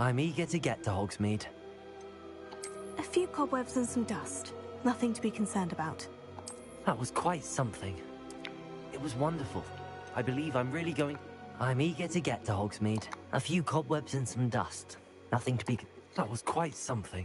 I'm eager to get to Hogsmeade. A few cobwebs and some dust. Nothing to be concerned about. That was quite something. It was wonderful. I believe I'm really going... I'm eager to get to Hogsmeade. A few cobwebs and some dust. Nothing to be... That was quite something.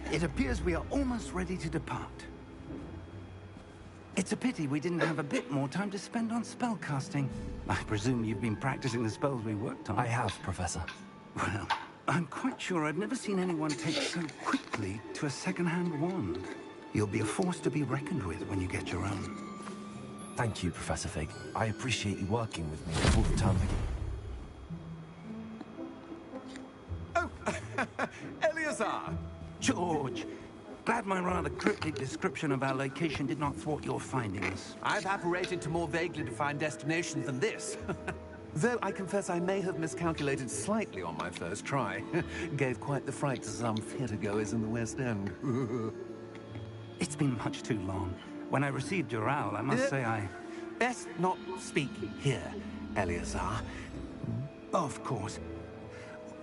It appears we are almost ready to depart. It's a pity we didn't have a bit more time to spend on spellcasting. I presume you've been practicing the spells we worked on. I have, Professor. Well, I'm quite sure I've never seen anyone take so quickly to a second-hand wand. You'll be a force to be reckoned with when you get your own. Thank you, Professor Fig. I appreciate you working with me before the term begins. Oh, Eleazar! George, glad my rather cryptic description of our location did not thwart your findings. I've apparated to more vaguely defined destinations than this. Though I confess I may have miscalculated slightly on my first try. Gave quite the fright to some theatergoers in the West End. It's been much too long. When I received your owl, I must say I... Best not speak here, Eleazar. Of course.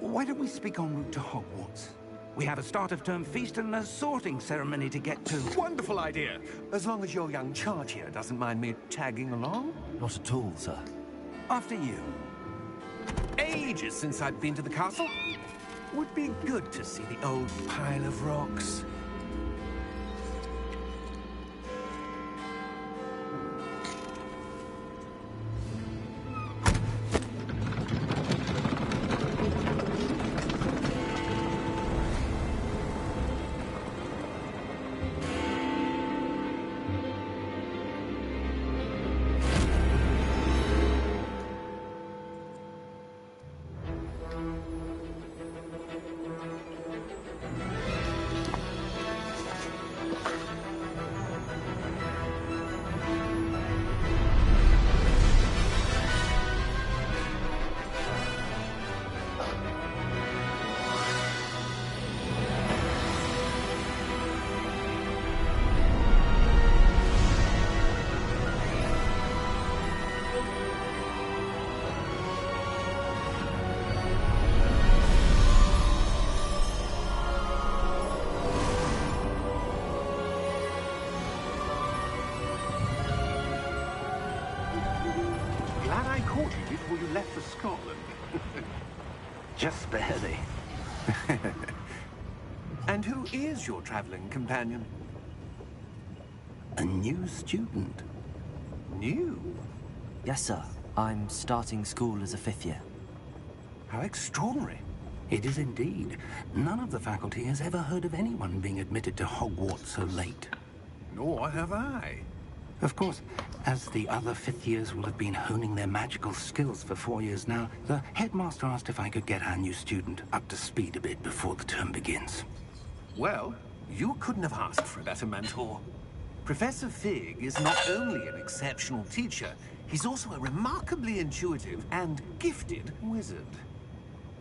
Why don't we speak en route to Hogwarts? We have a start-of-term feast and a sorting ceremony to get to. Wonderful idea! As long as your young charge here doesn't mind me tagging along. Not at all, sir. After you. Ages since I'd been to the castle. Would be good to see the old pile of rocks. Before you left for Scotland. Just barely. And who is your traveling companion? A new student. New? Yes, sir. I'm starting school as a 5th year. How extraordinary. It is indeed. None of the faculty has ever heard of anyone being admitted to Hogwarts so late. Nor have I. Of course, as the other 5th years will have been honing their magical skills for 4 years now, the headmaster asked if I could get our new student up to speed a bit before the term begins. Well, you couldn't have asked for a better mentor. Professor Fig is not only an exceptional teacher, he's also a remarkably intuitive and gifted wizard.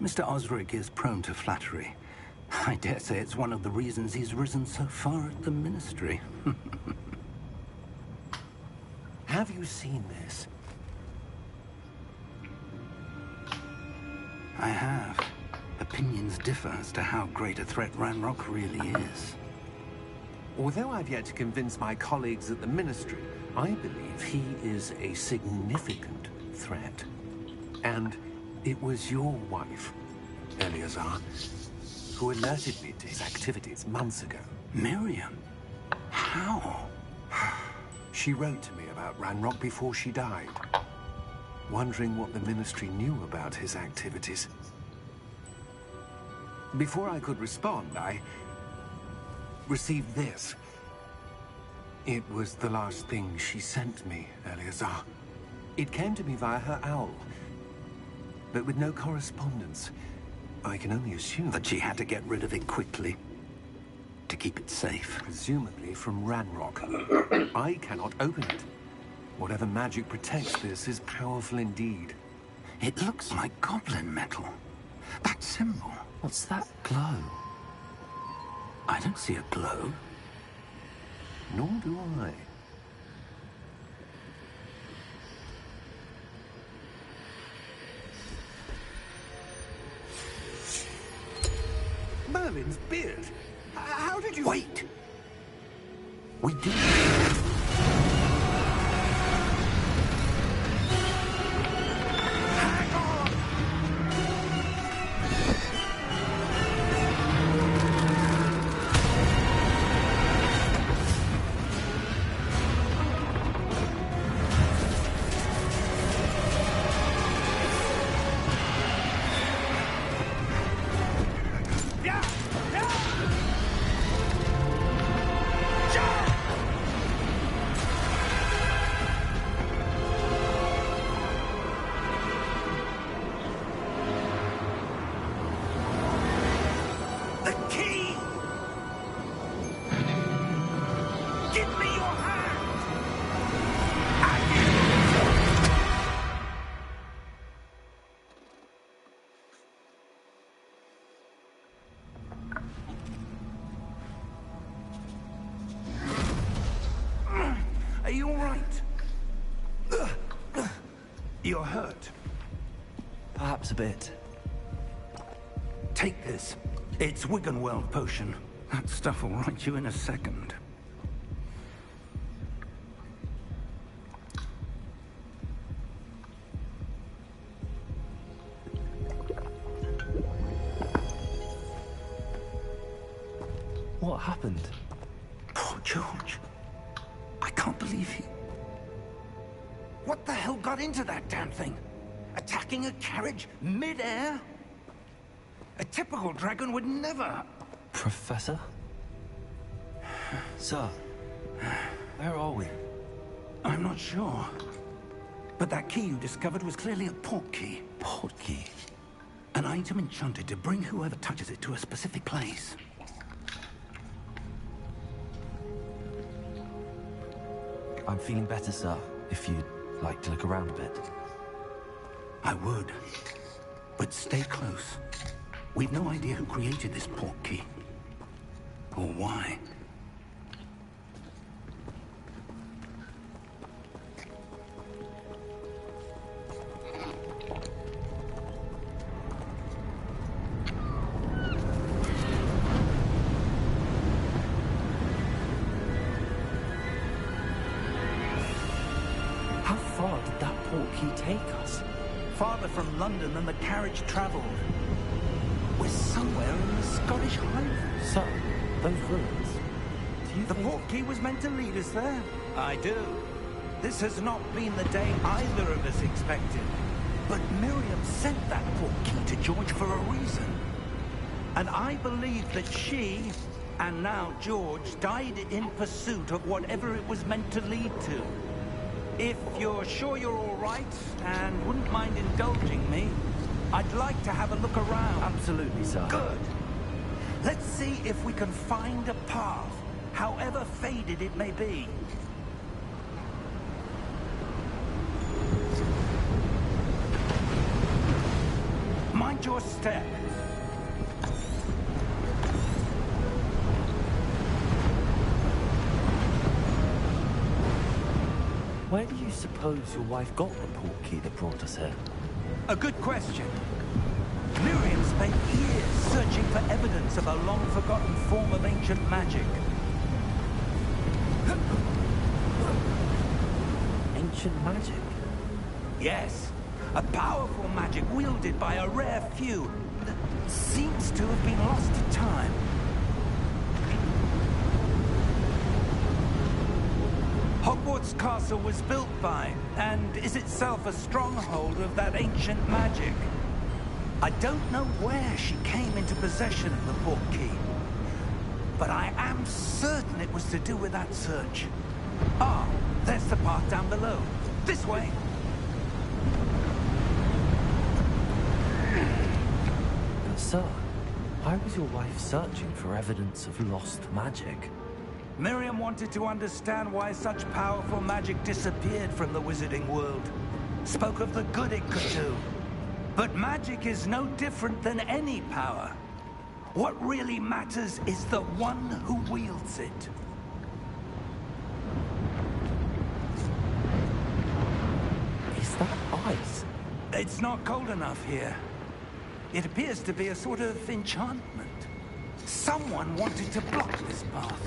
Mr. Osric is prone to flattery. I dare say it's one of the reasons he's risen so far at the Ministry. Have you seen this? I have. Opinions differ as to how great a threat Ranrock really is. Although I've yet to convince my colleagues at the Ministry, I believe he is a significant threat. And it was your wife, Eleazar, who alerted me to his activities months ago. Miriam? How? She wrote to me about Ranrock before she died, wondering what the Ministry knew about his activities. Before I could respond, I received this. It was the last thing she sent me, Eleazar. It came to me via her owl, but with no correspondence. I can only assume That she had to get rid of it quickly to keep it safe. presumably from Ranrock. I cannot open it. Whatever magic protects this is powerful indeed. It looks like goblin metal. That symbol. What's that glow? I don't see a glow. Nor do I. Merlin's beard. How did you... Wait! We do. Are you all right? You're hurt. Perhaps a bit. Take this. It's Wiggenweld potion. That stuff will right you in a second. What happened? Poor George. I can't believe he... What the hell got into that damn thing? Attacking a carriage mid-air? A typical dragon would never... Professor? Sir, where are we? I'm not sure. But that key you discovered was clearly a port key. Port key? An item enchanted to bring whoever touches it to a specific place. I'm feeling better, sir, if you'd like to look around a bit. I would. But stay close. We've no idea who created this port key. Or why. How far did that port key take us? Farther from London than the carriage traveled. We're somewhere in the Scottish Highlands. Sir, those ruins. Do you The think... port key was meant to lead us there. I do. This has not been the day either of us expected. But Miriam sent that port key to George for a reason. And I believe that she, and now George, died in pursuit of whatever it was meant to lead to. If you're sure you're all right, and wouldn't mind indulging me, I'd like to have a look around. Absolutely, sir. Good. Let's see if we can find a path, however faded it may be. Mind your step. Where do you suppose your wife got the port key that brought us here? A good question. Miriam spent years searching for evidence of a long-forgotten form of ancient magic. Ancient magic? Yes, a powerful magic wielded by a rare few. seems to have been lost to time. Hogwarts Castle was built by, and is itself a stronghold of that ancient magic. I don't know where she came into possession of the portkey, but I am certain it was to do with that search. Ah, there's the path down below. This way. But sir, why was your wife searching for evidence of lost magic? Miriam wanted to understand why such powerful magic disappeared from the wizarding world. Spoke of the good it could do. But magic is no different than any power. What really matters is the one who wields it. Is that ice? It's not cold enough here. It appears to be a sort of enchantment. Someone wanted to block this path.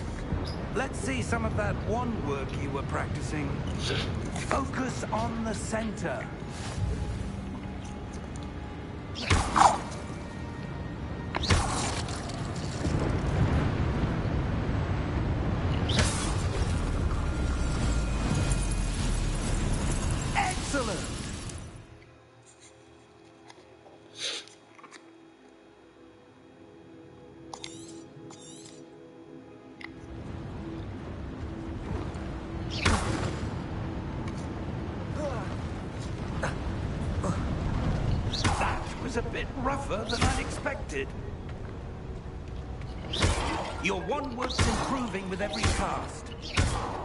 Let's see some of that wand work you were practicing. Focus on the center. Excellent! A bit rougher than I'd expected. Your wand work's improving with every cast.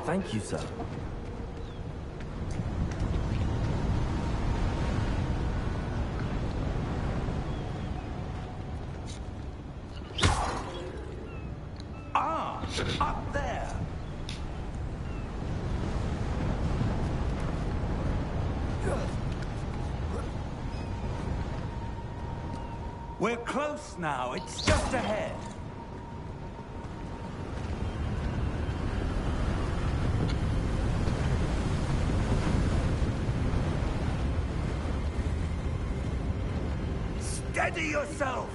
Thank you, sir. Ah, up there. We're close now. It's just ahead. Steady yourself.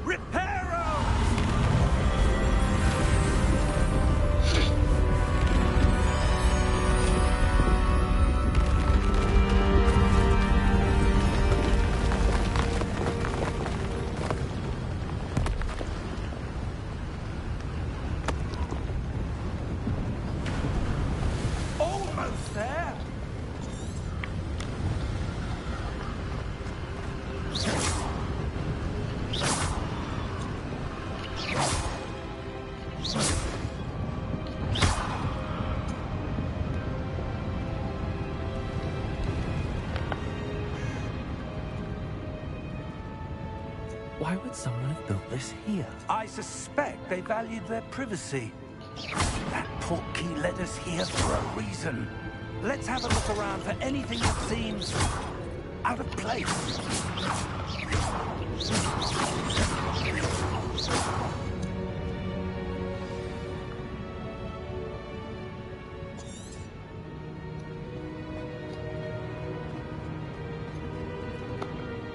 Reparo! Almost there. Why would someone have built this here? I suspect they valued their privacy. That portkey led us here for a reason. Let's have a look around for anything that seems out of place.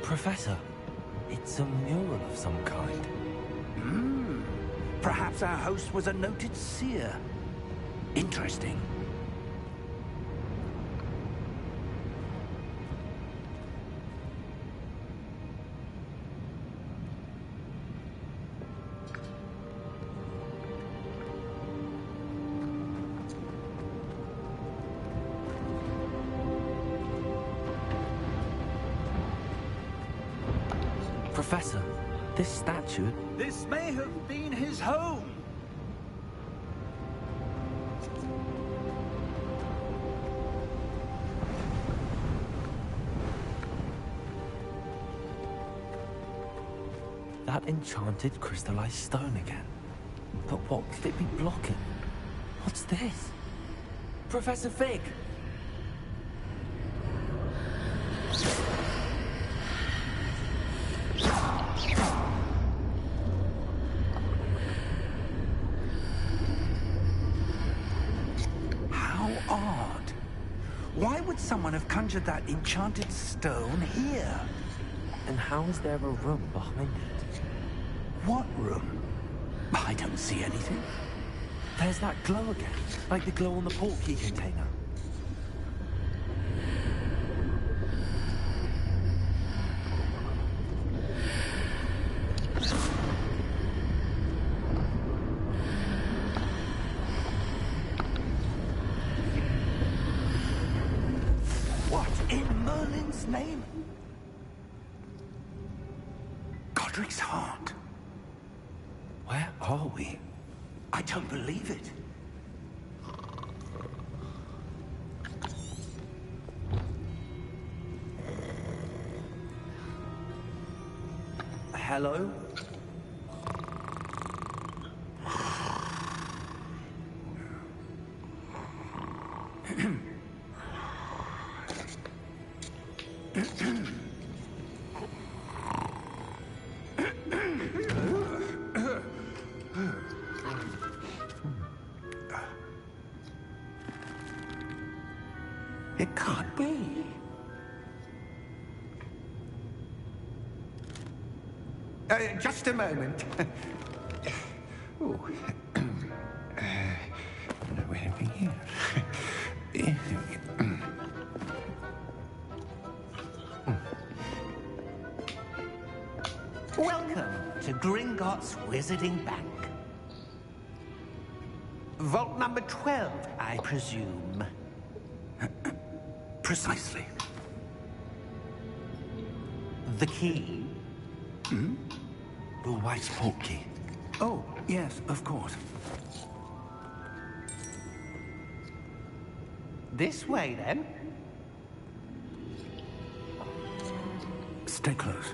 Professor, it's a mural of some kind. Perhaps our host was a noted seer. Interesting. Professor, this statue... This may have been his home. That enchanted crystallized stone again. But what could it be blocking? What's this? Professor Fig! How odd. Why would someone have conjured that enchanted stone here? And how is there a room behind it? What room? I don't see anything. There's that glow again, like the glow on the portkey container. What in Merlin's name? Godric's heart. Where are we? I don't believe it. Hello? It can't be. Just a moment. Oh. Where are we here? Welcome to Gringotts Wizarding Bank. Vault number 12, I presume. Precisely. The key? The white portkey. Oh, yes, of course. This way, then. Stay close.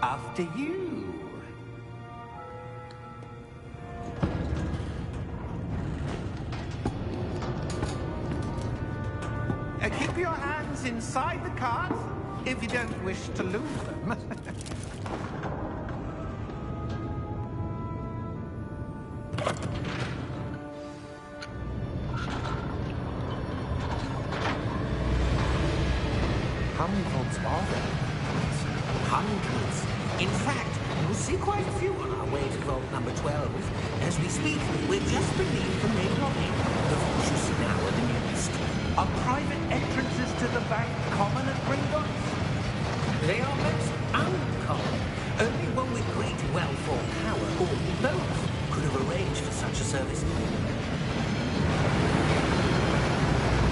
After you. Keep your hands inside the cart if you don't wish to lose them. How many vaults are there? Hundreds. In fact, you'll see quite a few on our way to vault number 12. As we speak, we're just beneath the main lobby. The vaults you see now are the newest. Are private entrances to the bank common at Gringotts? They are most uncommon. Only one with great well-formed power, or both, could have arranged for such a service.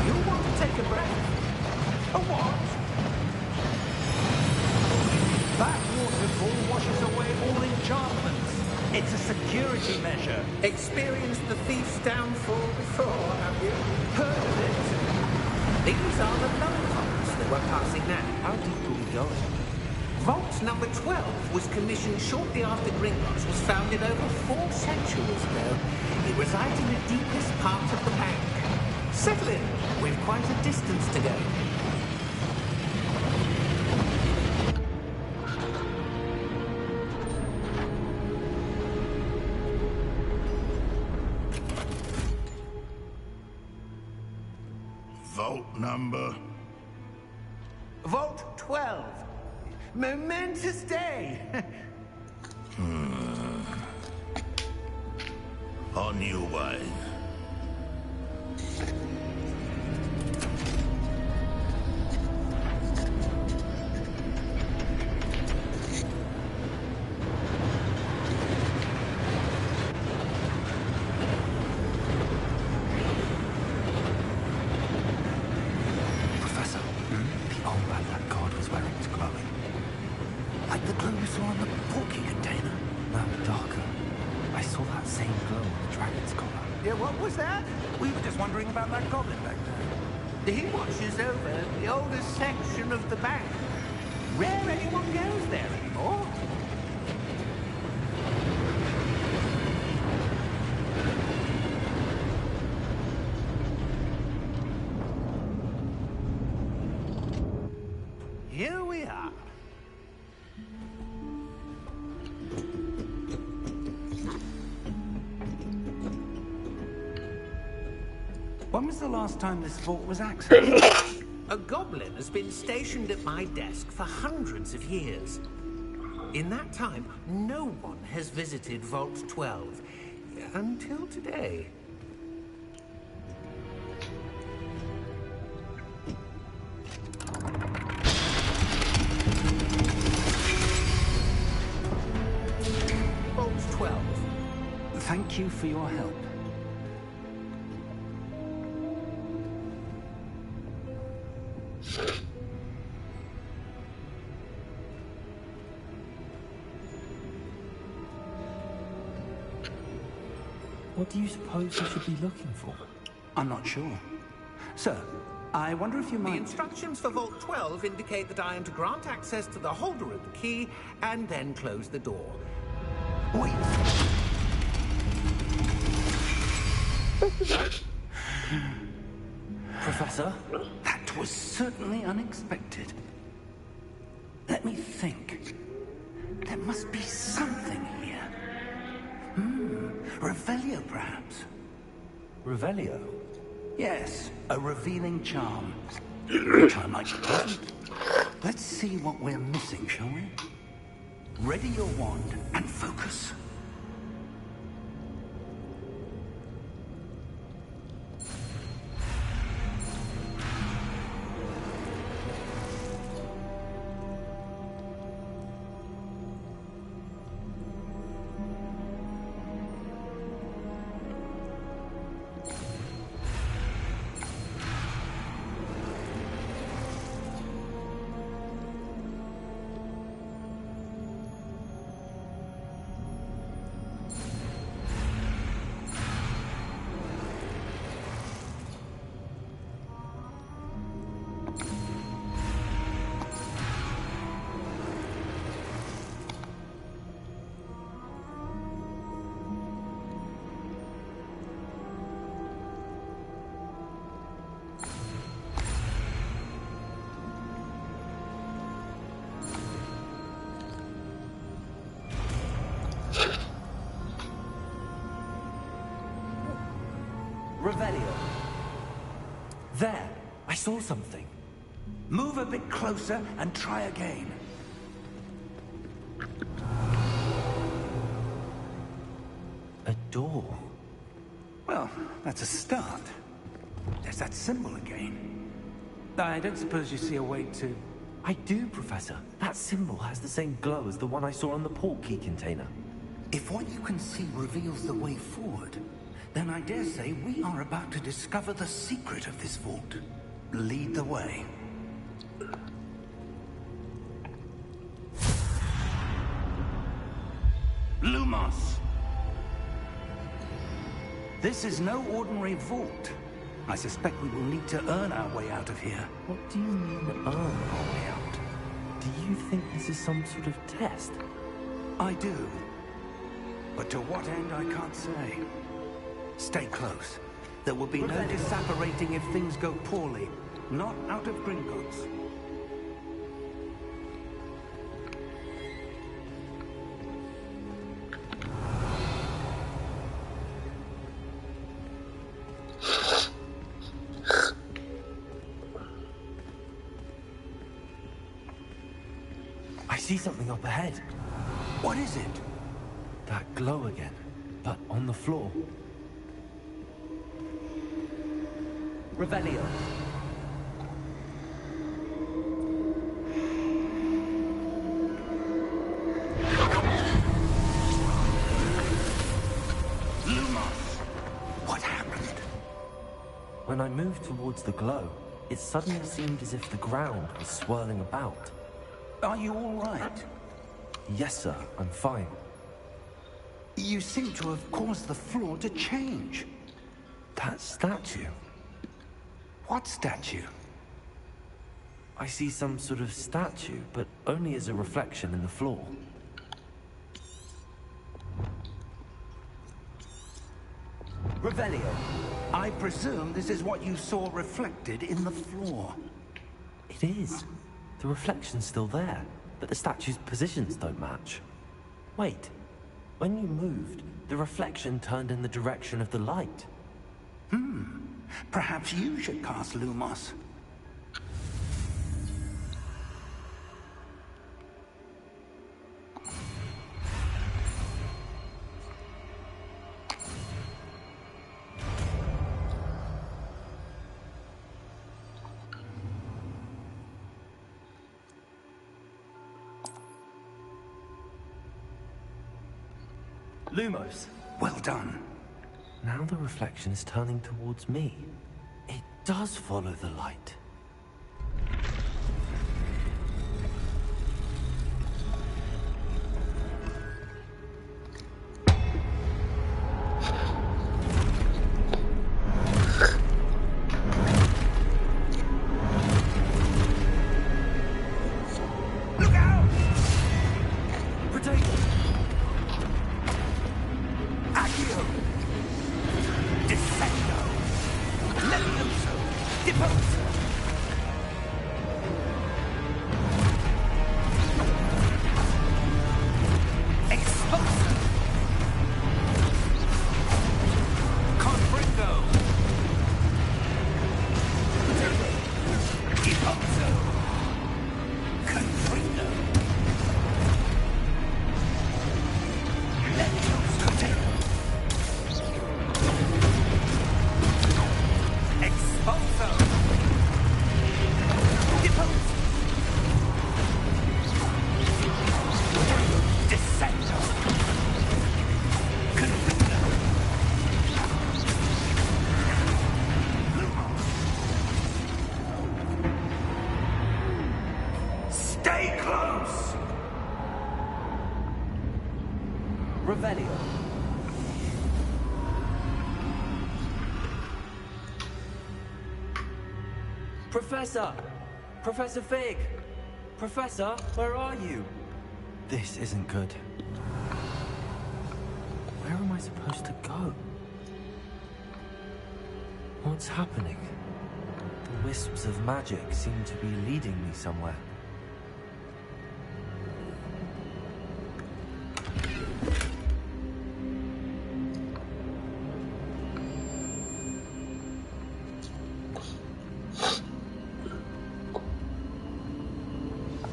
You want to take a breath? A what? That waterfall washes away all enchantments. It's a security measure. Experienced the thief's downfall before, have you? Heard of it? These are the lower vaults that we're passing now. How deep are we going? Vault number 12 was commissioned shortly after Gringotts was founded over 4 centuries ago. It resides in the deepest part of the bank. Settle in. We've quite a distance to go. Vault number? Vault 12. Momentous day. On your way. Professor, the old man that god was wearing is glowing. Like the glow we saw on the portkey container. No, darker. I saw that same glow on the dragon's collar. Yeah, what was that? We were just wondering about that goblin back there. He watches over the oldest section of the bank. Rare anyone goes there anymore. Here we are. When was the last time this vault was accessed? A goblin has been stationed at my desk for hundreds of years. In that time, no one has visited Vault 12. Until today. Vault 12. Thank you for your help. What do you suppose we should be looking for? I'm not sure. Sir, I wonder if you The might... instructions for Vault 12 indicate that I am to grant access to the holder of the key and then close the door. Wait. Professor? That was certainly unexpected. Let me think. There must be something here. Revelio, perhaps? Revelio? Yes, a revealing charm. A charm like the present. Let's see what we're missing, shall we? Ready your wand and focus. Revelio. There! I saw something. Move a bit closer and try again. A door. Well, that's a start. There's that symbol again. I don't suppose you see a way to... I do, Professor. That symbol has the same glow as the one I saw on the port key container. If what you can see reveals the way forward, then I dare say we are about to discover the secret of this vault. Lead the way. Lumos! This is no ordinary vault. I suspect we will need to earn our way out of here. What do you mean, earn our way out? Do you think this is some sort of test? I do. But to what end, I can't say. Stay close. There will be no disapparating if things go poorly. Not out of Gringotts. I see something up ahead. What is it? That glow again, but on the floor. Revelio. Lumos! What happened? When I moved towards the glow, it suddenly seemed as if the ground was swirling about. Are you all right? Yes, sir, I'm fine. You seem to have caused the floor to change. That statue. What statue? I see some sort of statue, but only as a reflection in the floor. Revelio. I presume this is what you saw reflected in the floor. It is. The reflection's still there, but the statue's positions don't match. Wait. When you moved, the reflection turned in the direction of the light. Perhaps you should cast Lumos. Lumos. Well done. Now the reflection is turning towards me. It does follow the light. Look out! Protect! Accio! Descendo! Levioso! Deposo! Expulso! Confringo! Deposo! Confringo! Levioso! Expulso! Depose! Descendo! Confringo! Stay close! Revelio. Professor! Professor Fig! Professor, where are you? This isn't good. Where am I supposed to go? What's happening? The wisps of magic seem to be leading me somewhere.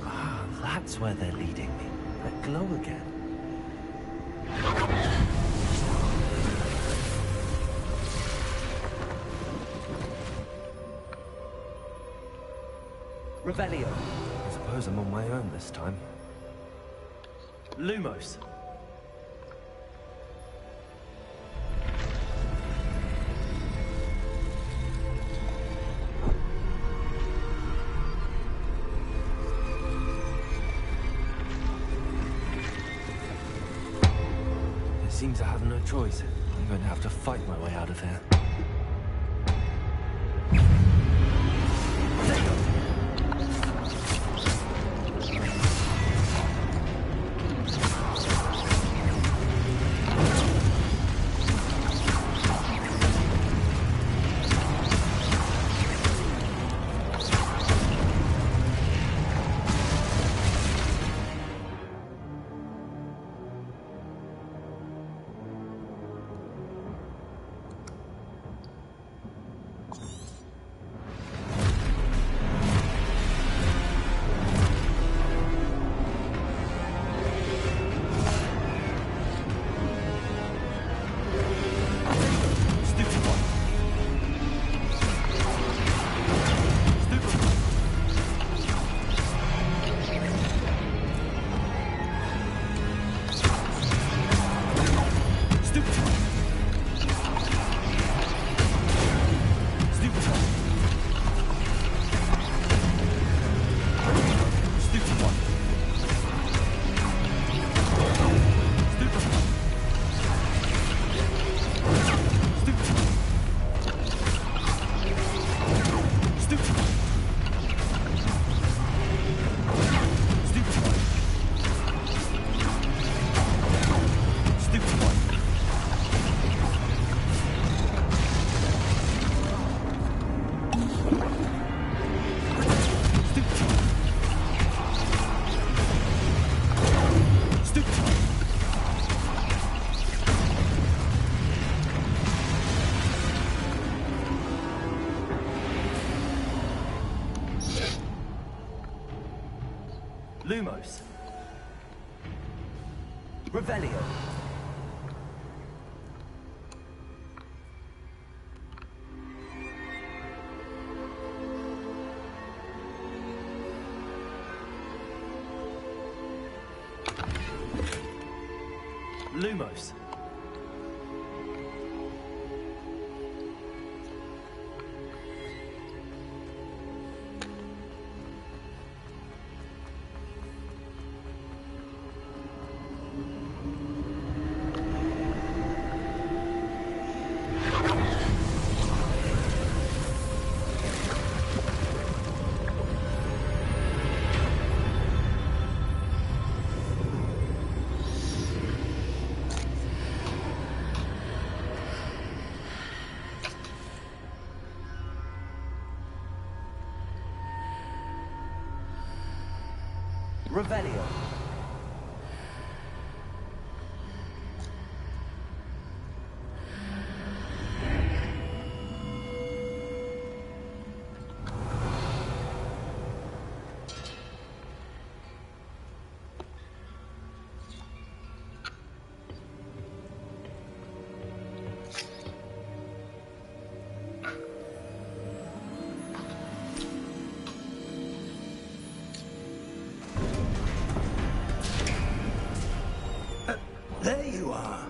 Ah, that's where they're leading me. That glow again. Revelio. I suppose I'm on my own this time. Lumos. It seems I have no choice. I'm going to have to fight my way out of here. Lumos. Revelio. Lumos. Revelio. There you are.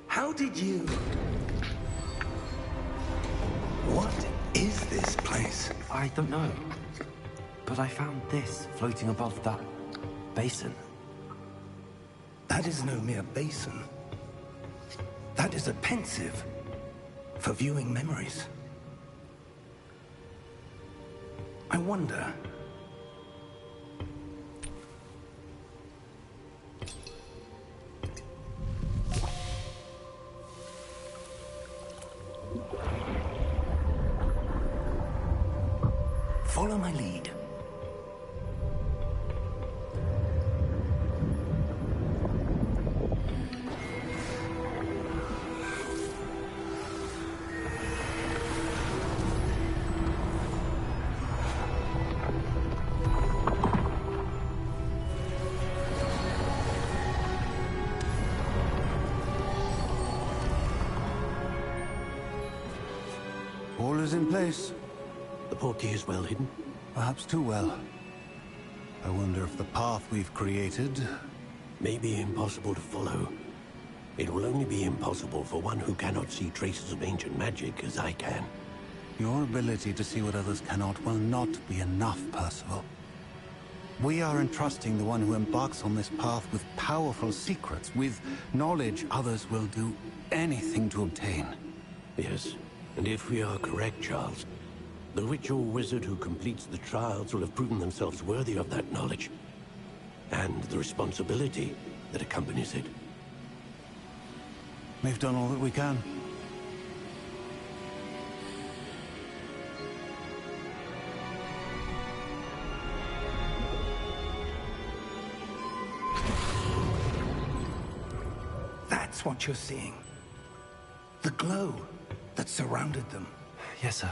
How did you... What is this place? I don't know. But I found this floating above that basin. That is no mere basin. That is a pensive for viewing memories. I wonder... Follow my lead. All is in place. The portkey is well hidden. Perhaps too well. I wonder if the path we've created... May be impossible to follow. It will only be impossible for one who cannot see traces of ancient magic as I can. Your ability to see what others cannot will not be enough, Percival. We are entrusting the one who embarks on this path with powerful secrets, with knowledge others will do anything to obtain. Yes, and if we are correct, Charles, the witch or wizard who completes the trials will have proven themselves worthy of that knowledge, and the responsibility that accompanies it. We've done all that we can. That's what you're seeing. The glow that surrounded them. Yes, sir.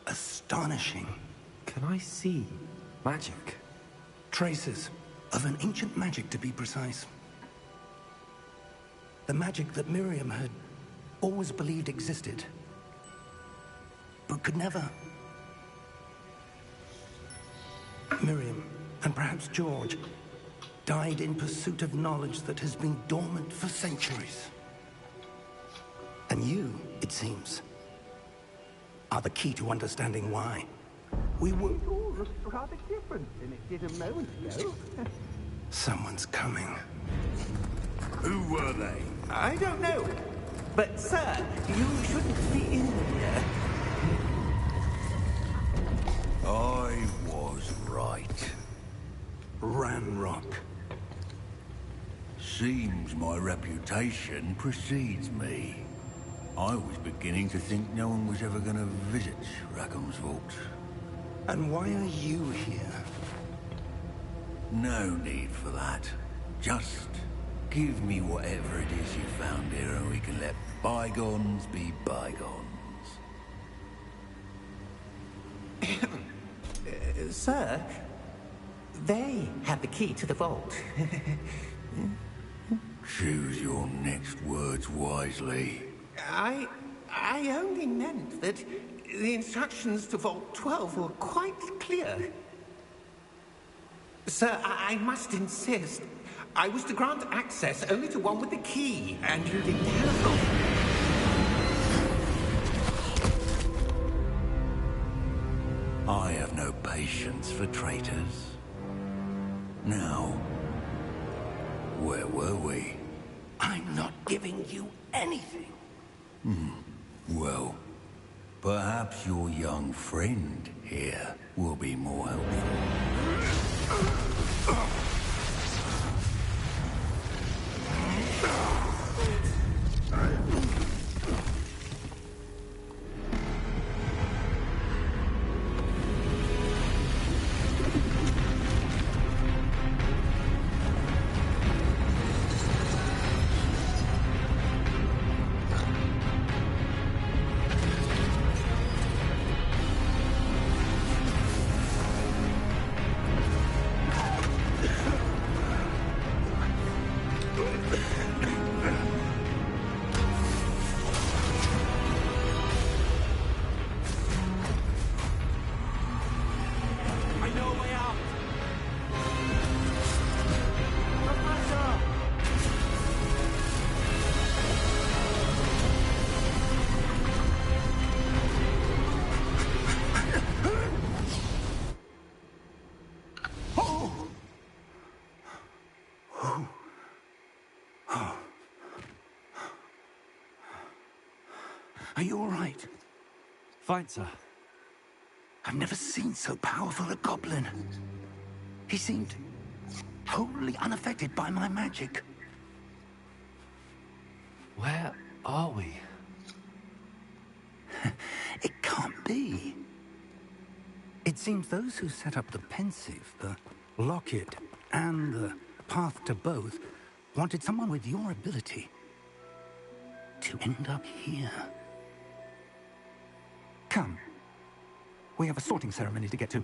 Astonishing. Can I see magic? Traces of an ancient magic, to be precise. The magic that Miriam had always believed existed, but could never. Miriam, and perhaps George, died in pursuit of knowledge that has been dormant for centuries. And you, it seems, are the key to understanding why. We were... It all looks rather different than it did a moment ago. Someone's coming. Who were they? I don't know. But, sir, you shouldn't be in here. I was right. Ranrock. Seems my reputation precedes me. I was beginning to think no one was ever going to visit Rackham's vault. And why are you here? No need for that. Just give me whatever it is you found here and we can let bygones be bygones. Sir, They have the key to the vault. Choose your next words wisely. I only meant that the instructions to Vault 12 were quite clear. Sir, I must insist. I was to grant access only to one with the key, and you didn't have them. I have no patience for traitors. Now, where were we? I'm not giving you anything. Well, perhaps your young friend here will be more helpful. Are you all right? Fine, sir. I've never seen so powerful a goblin. He seemed totally unaffected by my magic. Where are we? It can't be. It seems those who set up the pensive, the locket, and the path to both wanted someone with your ability to end up here. Come. We have a sorting ceremony to get to.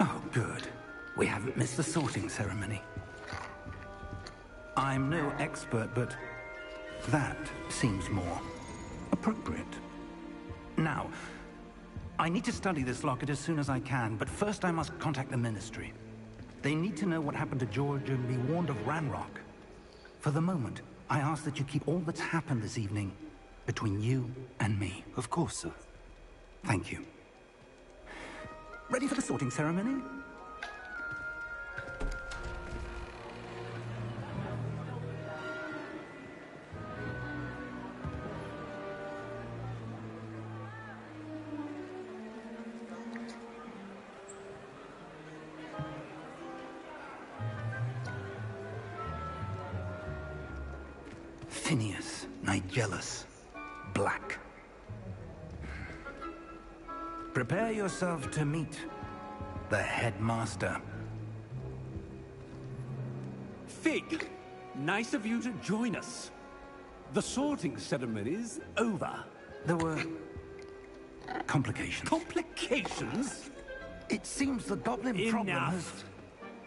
Oh, good. We haven't missed the sorting ceremony. I'm no expert, but that seems more appropriate. Now, I need to study this locket as soon as I can, but first I must contact the Ministry. They need to know what happened to George and be warned of Ranrock. For the moment, I ask that you keep all that's happened this evening between you and me. Of course, sir. Thank you. Ready for the sorting ceremony? Phineas, Nigellus, Black. Prepare yourself to meet the headmaster. Fig, nice of you to join us. The sorting ceremony's over. There were complications. Complications? It seems the goblin problem has... Enough.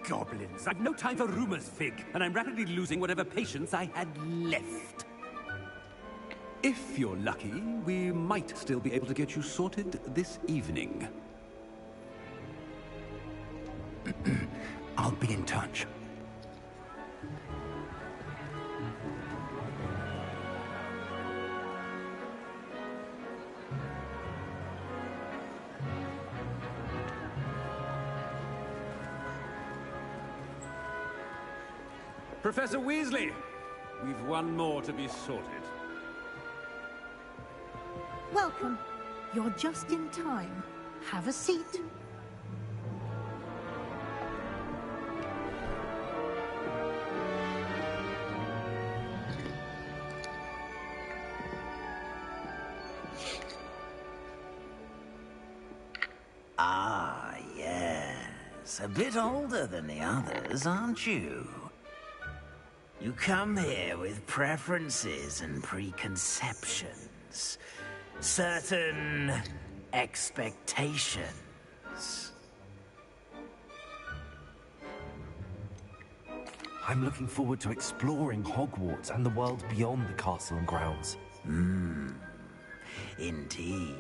goblins. I've no time for rumors, Fig, and I'm rapidly losing whatever patience I had left. If you're lucky, we might still be able to get you sorted this evening. I'll be in touch. Professor Weasley, we've one more to be sorted. Welcome. You're just in time. Have a seat. Ah, yes. A bit older than the others, aren't you? You come here with preferences and preconceptions. Certain expectations. I'm looking forward to exploring Hogwarts and the world beyond the castle and grounds. Indeed.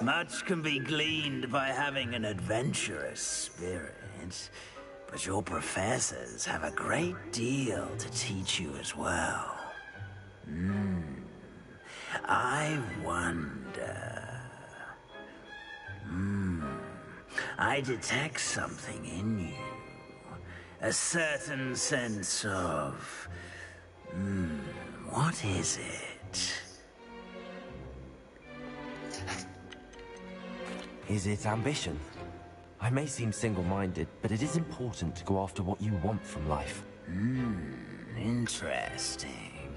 Much can be gleaned by having an adventurous spirit, but your professors have a great deal to teach you as well. I wonder... I detect something in you. A certain sense of... what is it? Is it ambition? I may seem single-minded, but it is important to go after what you want from life. Interesting.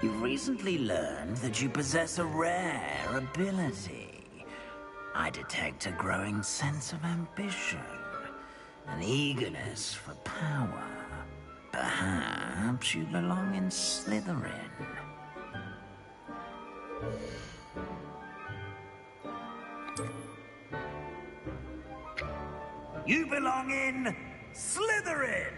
You've recently learned that you possess a rare ability. I detect a growing sense of ambition, an eagerness for power. Perhaps you belong in Slytherin. You belong in Slytherin!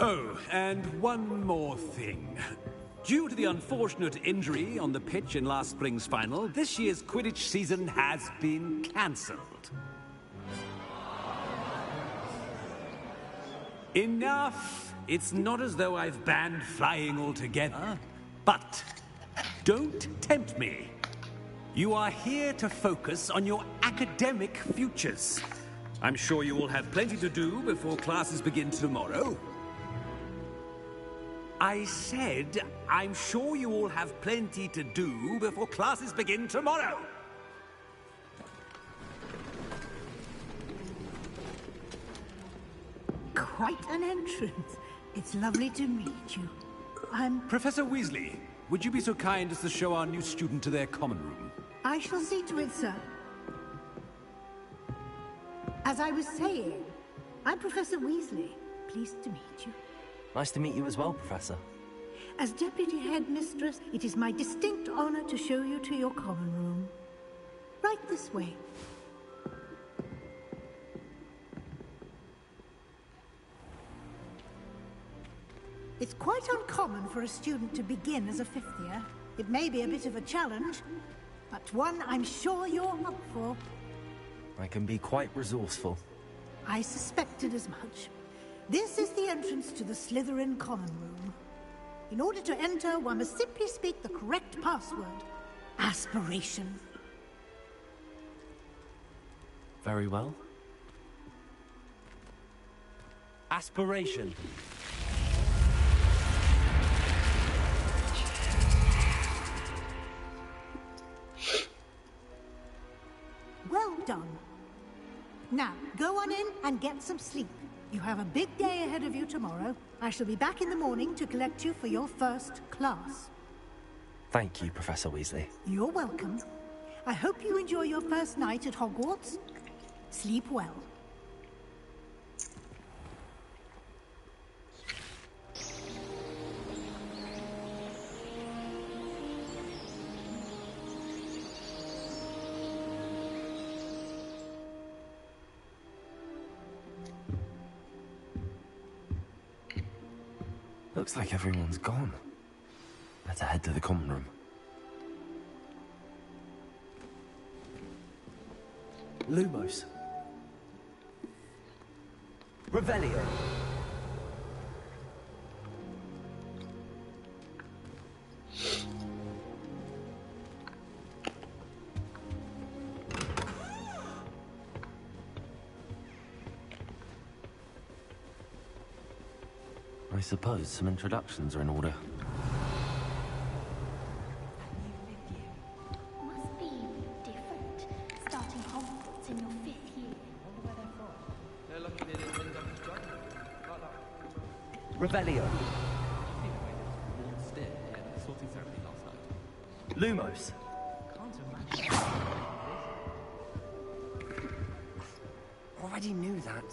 Oh, and one more thing. Due to the unfortunate injury on the pitch in last spring's final, this year's Quidditch season has been cancelled. Enough! It's not as though I've banned flying altogether, but don't tempt me. You are here to focus on your academic futures. I'm sure you will have plenty to do before classes begin tomorrow. I said, I'm sure you all have plenty to do before classes begin tomorrow. Quite an entrance. It's lovely to meet you. I'm... Professor Weasley, would you be so kind as to show our new student to their common room? I shall see to it, sir. As I was saying, I'm Professor Weasley. Pleased to meet you. Nice to meet you as well, Professor. As Deputy Headmistress, it is my distinct honor to show you to your common room. Right this way. It's quite uncommon for a student to begin as a fifth year. It may be a bit of a challenge, but one I'm sure you're up for. I can be quite resourceful. I suspected as much. This is the entrance to the Slytherin common room. In order to enter, one must simply speak the correct password. Aspiration. Very well. Aspiration. Well done. Now, go on in and get some sleep. You have a big day ahead of you tomorrow. I shall be back in the morning to collect you for your first class. Thank you, Professor Weasley. You're welcome. I hope you enjoy your first night at Hogwarts. Sleep well. Looks like everyone's gone. Better head to the common room. Lumos. Revelio. I suppose some introductions are in order. Must be different, starting Hogwarts in your 5th year. Revelio. Lumos. Already knew that.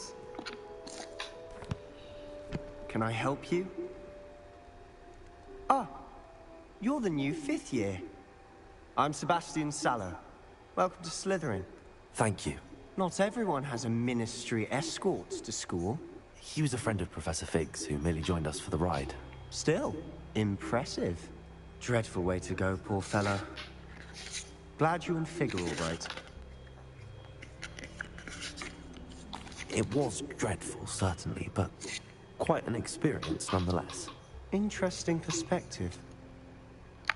Can I help you? Ah, you're the new 5th year. I'm Sebastian Sallow. Welcome to Slytherin. Thank you. Not everyone has a ministry escort to school. He was a friend of Professor Fig's who merely joined us for the ride. Still, impressive. Dreadful way to go, poor fella. Glad you and Fig are all right. It was dreadful, certainly, but quite an experience nonetheless. Interesting perspective.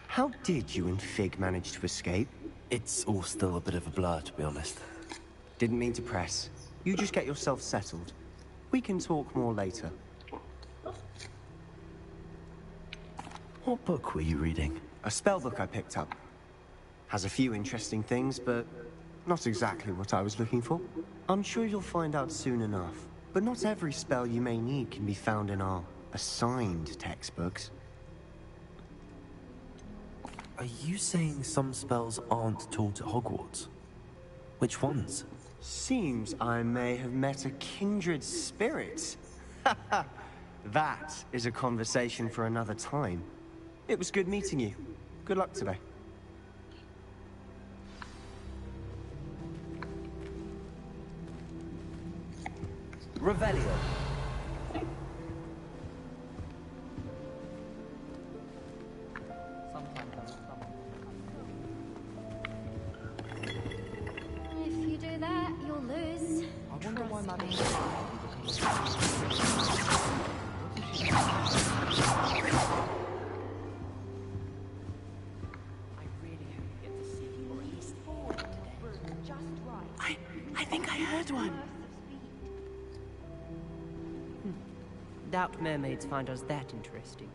How did you and Fig manage to escape? It's all still a bit of a blur, to be honest. Didn't mean to press. You just get yourself settled. We can talk more later. What book were you reading? A spell book I picked up. Has a few interesting things, but not exactly what I was looking for. I'm sure you'll find out soon enough. But not every spell you may need can be found in our assigned textbooks. Are you saying some spells aren't taught at Hogwarts? Which ones? Seems I may have met a kindred spirit. That is a conversation for another time. It was good meeting you. Good luck today. Revelio. If you do that, you'll lose. I wonder why Madam. I think I heard one. Doubt mermaids find us that interesting.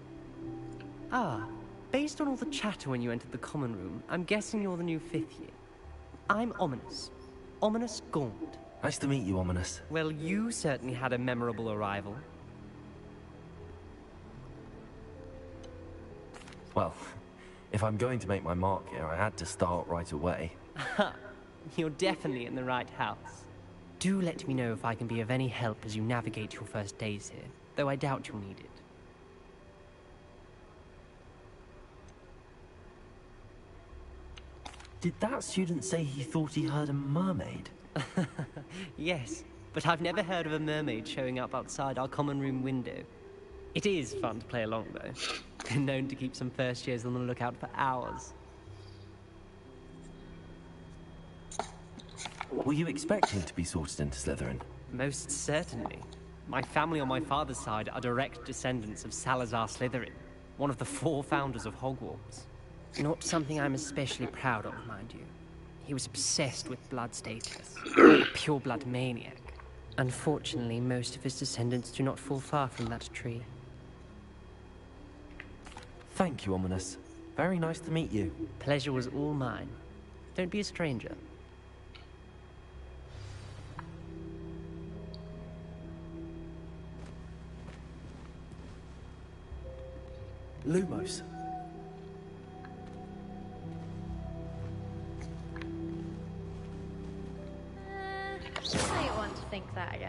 Ah, based on all the chatter when you entered the common room, I'm guessing you're the new 5th year. I'm Ominous. Ominous Gaunt. Nice to meet you, Ominous. Well, you certainly had a memorable arrival. Well, if I'm going to make my mark here, I had to start right away. You're definitely in the right house. Do let me know if I can be of any help as you navigate your first days here, though I doubt you'll need it. Did that student say he thought he heard a mermaid? Yes, but I've never heard of a mermaid showing up outside our common room window. It is fun to play along, though. Been known to keep some first years on the lookout for hours. Were you expecting to be sorted into Slytherin? Most certainly. My family on my father's side are direct descendants of Salazar Slytherin, one of the 4 founders of Hogwarts. Not something I'm especially proud of, mind you. He was obsessed with blood status, a pure-blood maniac. Unfortunately, most of his descendants do not fall far from that tree. Thank you, Ominous. Very nice to meet you. Pleasure was all mine. Don't be a stranger. Lumos.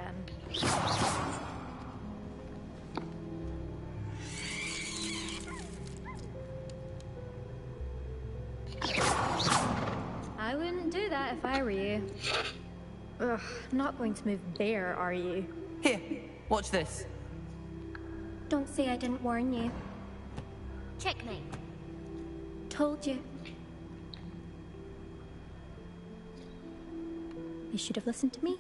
then. I wouldn't do that if I were you. Ugh, not going to move there, are you? Here, watch this. Don't say I didn't warn you. Checkmate. Told you. You should have listened to me.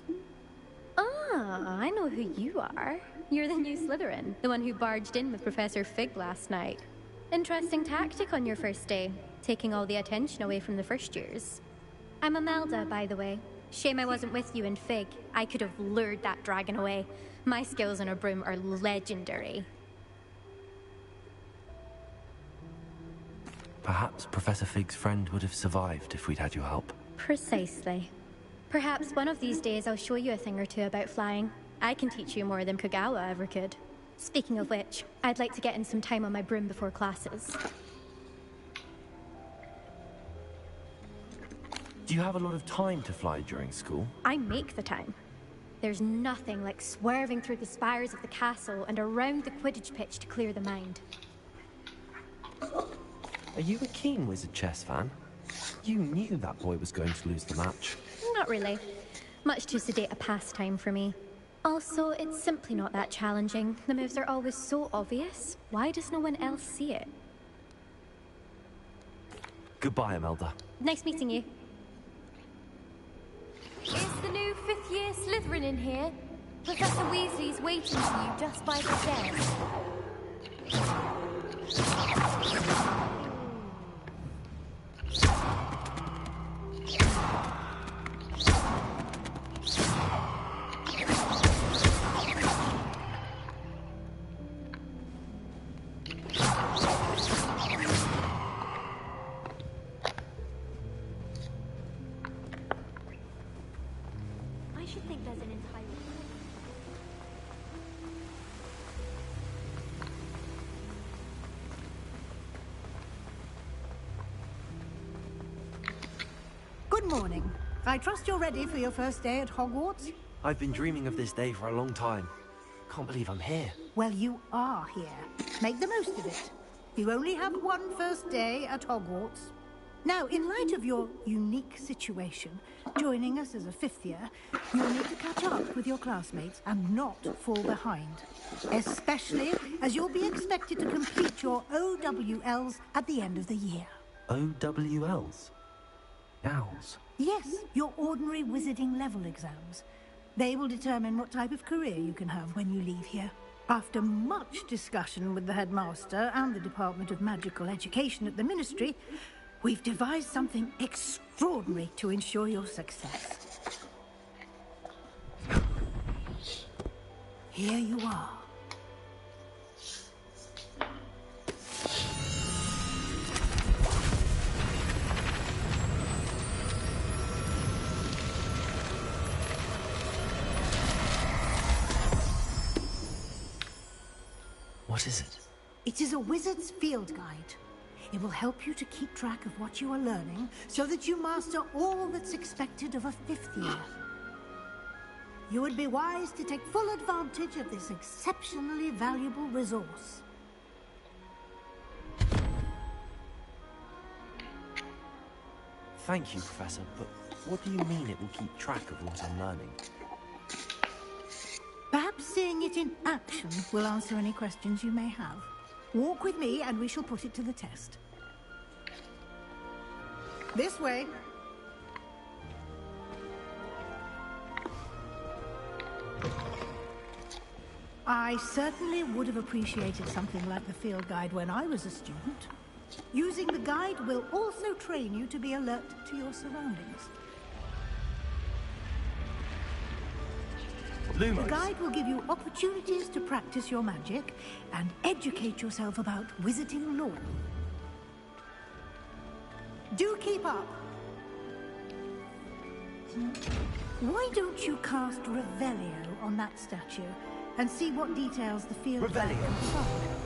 Ah, I know who you are. You're the new Slytherin, the one who barged in with Professor Fig last night. Interesting tactic on your first day, taking all the attention away from the first years. I'm Imelda, by the way. Shame I wasn't with you in Fig. I could have lured that dragon away. My skills on a broom are legendary. Perhaps Professor Fig's friend would have survived if we'd had your help. Precisely. Perhaps one of these days I'll show you a thing or two about flying. I can teach you more than Kogawa ever could. Speaking of which, I'd like to get in some time on my broom before classes. Do you have a lot of time to fly during school? I make the time. There's nothing like swerving through the spires of the castle and around the Quidditch pitch to clear the mind. Are you a keen Wizard chess fan? You knew that boy was going to lose the match. Not really. Much too sedate a pastime for me. Also, it's simply not that challenging. The moves are always so obvious. Why does no one else see it? Goodbye, Imelda. Nice meeting you. Is the new fifth-year Slytherin in here? Professor Weasley's waiting for you just by the stairs. Good morning. I trust you're ready for your first day at Hogwarts? I've been dreaming of this day for a long time. Can't believe I'm here. Well, you are here. Make the most of it. You only have one first day at Hogwarts. Now, in light of your unique situation, joining us as a fifth year, you'll need to catch up with your classmates and not fall behind. Especially as you'll be expected to complete your OWLs at the end of the year. OWLs? Owls? Yes, your ordinary wizarding level exams. They will determine what type of career you can have when you leave here. After much discussion with the headmaster and the Department of Magical Education at the Ministry, we've devised something extraordinary to ensure your success. Here you are. What is it? It is a wizard's field guide. It will help you to keep track of what you are learning so that you master all that's expected of a fifth year. You would be wise to take full advantage of this exceptionally valuable resource. Thank you, Professor, but what do you mean it will keep track of what I'm learning? Perhaps seeing it in action will answer any questions you may have. Walk with me and we shall put it to the test. This way. I certainly would have appreciated something like the field guide when I was a student. Using the guide will also train you to be alert to your surroundings. Lumos. The guide will give you opportunities to practice your magic and educate yourself about wizarding lore. Do keep up. Why don't you cast Revelio on that statue and see what details the field guide can provide?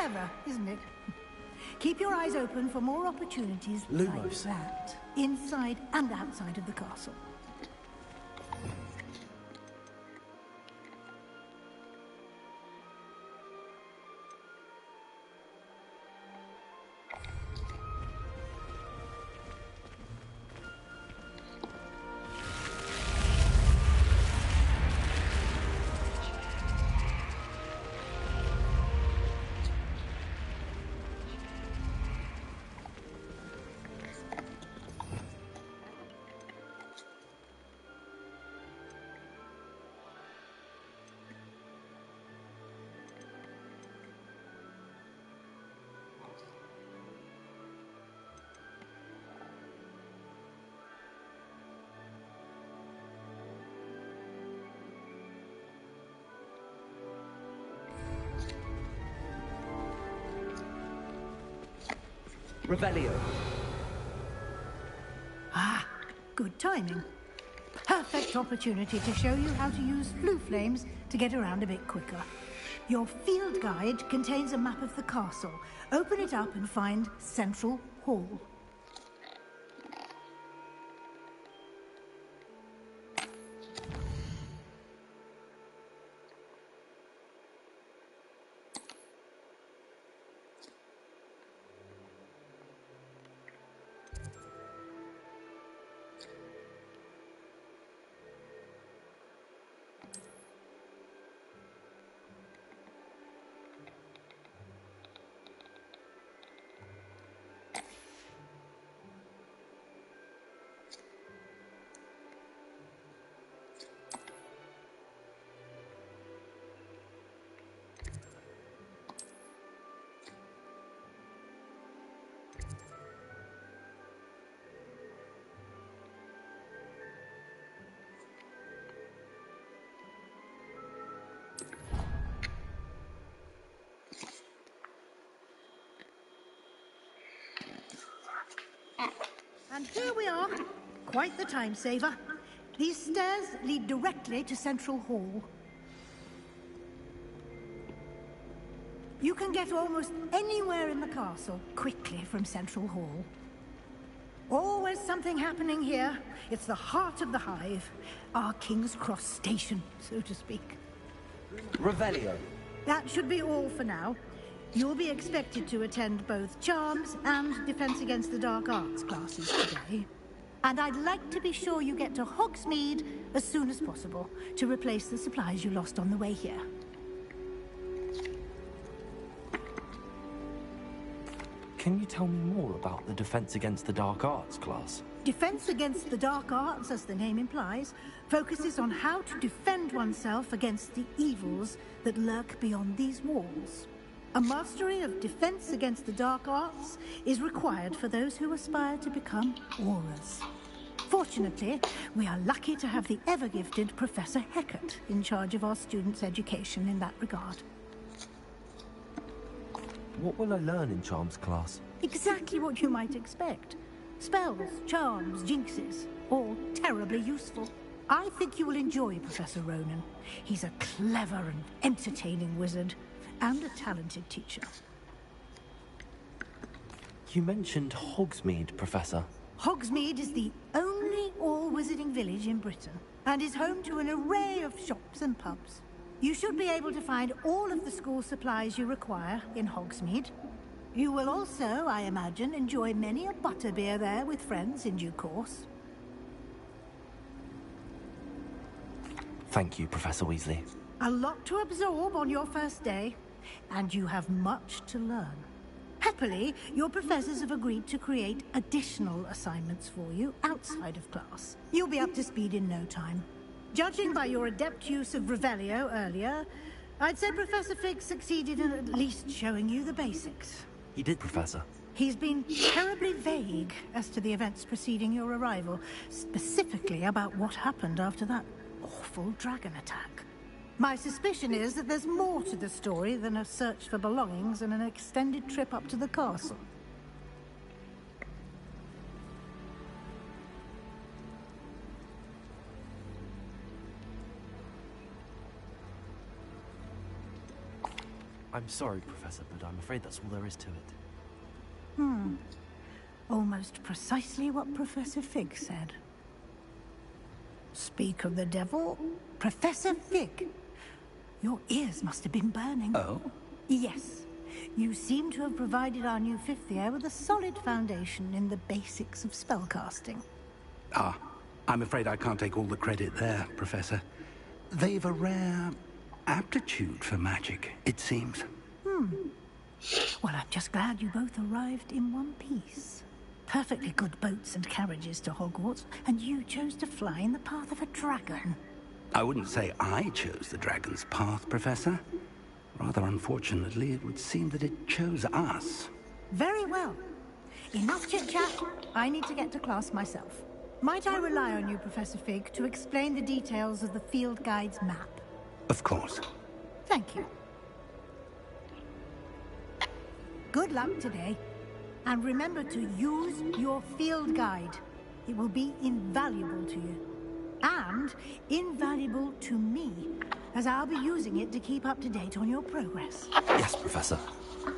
Clever, isn't it? Keep your eyes open for more opportunities like that, inside and outside of the castle. Revelio. Ah, good timing. Perfect opportunity to show you how to use flue flames to get around a bit quicker. Your field guide contains a map of the castle. Open it up and find Central Hall. And here we are. Quite the time saver. These stairs lead directly to Central Hall. You can get almost anywhere in the castle quickly from Central Hall. Always something happening here. It's the heart of the hive. Our King's Cross station, so to speak. Revelio. That should be all for now. You'll be expected to attend both Charms and Defense Against the Dark Arts classes today. And I'd like to be sure you get to Hogsmeade as soon as possible to replace the supplies you lost on the way here. Can you tell me more about the Defense Against the Dark Arts class? Defense Against the Dark Arts, as the name implies, focuses on how to defend oneself against the evils that lurk beyond these walls. A mastery of Defense Against the Dark Arts is required for those who aspire to become Aurors. Fortunately, we are lucky to have the ever-gifted Professor Hecat in charge of our students' education in that regard. What will I learn in Charms class? Exactly what you might expect. Spells, charms, jinxes, all terribly useful. I think you will enjoy Professor Ronan. He's a clever and entertaining wizard, and a talented teacher. You mentioned Hogsmeade, Professor. Hogsmeade is the only all-wizarding village in Britain, and is home to an array of shops and pubs. You should be able to find all of the school supplies you require in Hogsmeade. You will also, I imagine, enjoy many a butterbeer there with friends in due course. Thank you, Professor Weasley. A lot to absorb on your first day, and you have much to learn. Happily, your professors have agreed to create additional assignments for you outside of class. You'll be up to speed in no time. Judging by your adept use of Revelio earlier, I'd say Professor Fig succeeded in at least showing you the basics. He did, Professor. He's been terribly vague as to the events preceding your arrival, specifically about what happened after that awful dragon attack. My suspicion is that there's more to the story than a search for belongings and an extended trip up to the castle. I'm sorry, Professor, but I'm afraid that's all there is to it. Almost precisely what Professor Fig said. Speak of the devil, Professor Fig. Your ears must have been burning. Oh? Yes. You seem to have provided our new fifth year with a solid foundation in the basics of spellcasting. Ah, I'm afraid I can't take all the credit there, Professor. They've a rare aptitude for magic, it seems. Well, I'm just glad you both arrived in one piece. Perfectly good boats and carriages to Hogwarts, and you chose to fly in the path of a dragon. I wouldn't say I chose the dragon's path, Professor. Rather unfortunately, it would seem that it chose us. Very well. Enough chit-chat. I need to get to class myself. Might I rely on you, Professor Fig, to explain the details of the field guide's map? Of course. Thank you. Good luck today. And remember to use your field guide. It will be invaluable to you. And invaluable to me, as I'll be using it to keep up to date on your progress. Yes, Professor.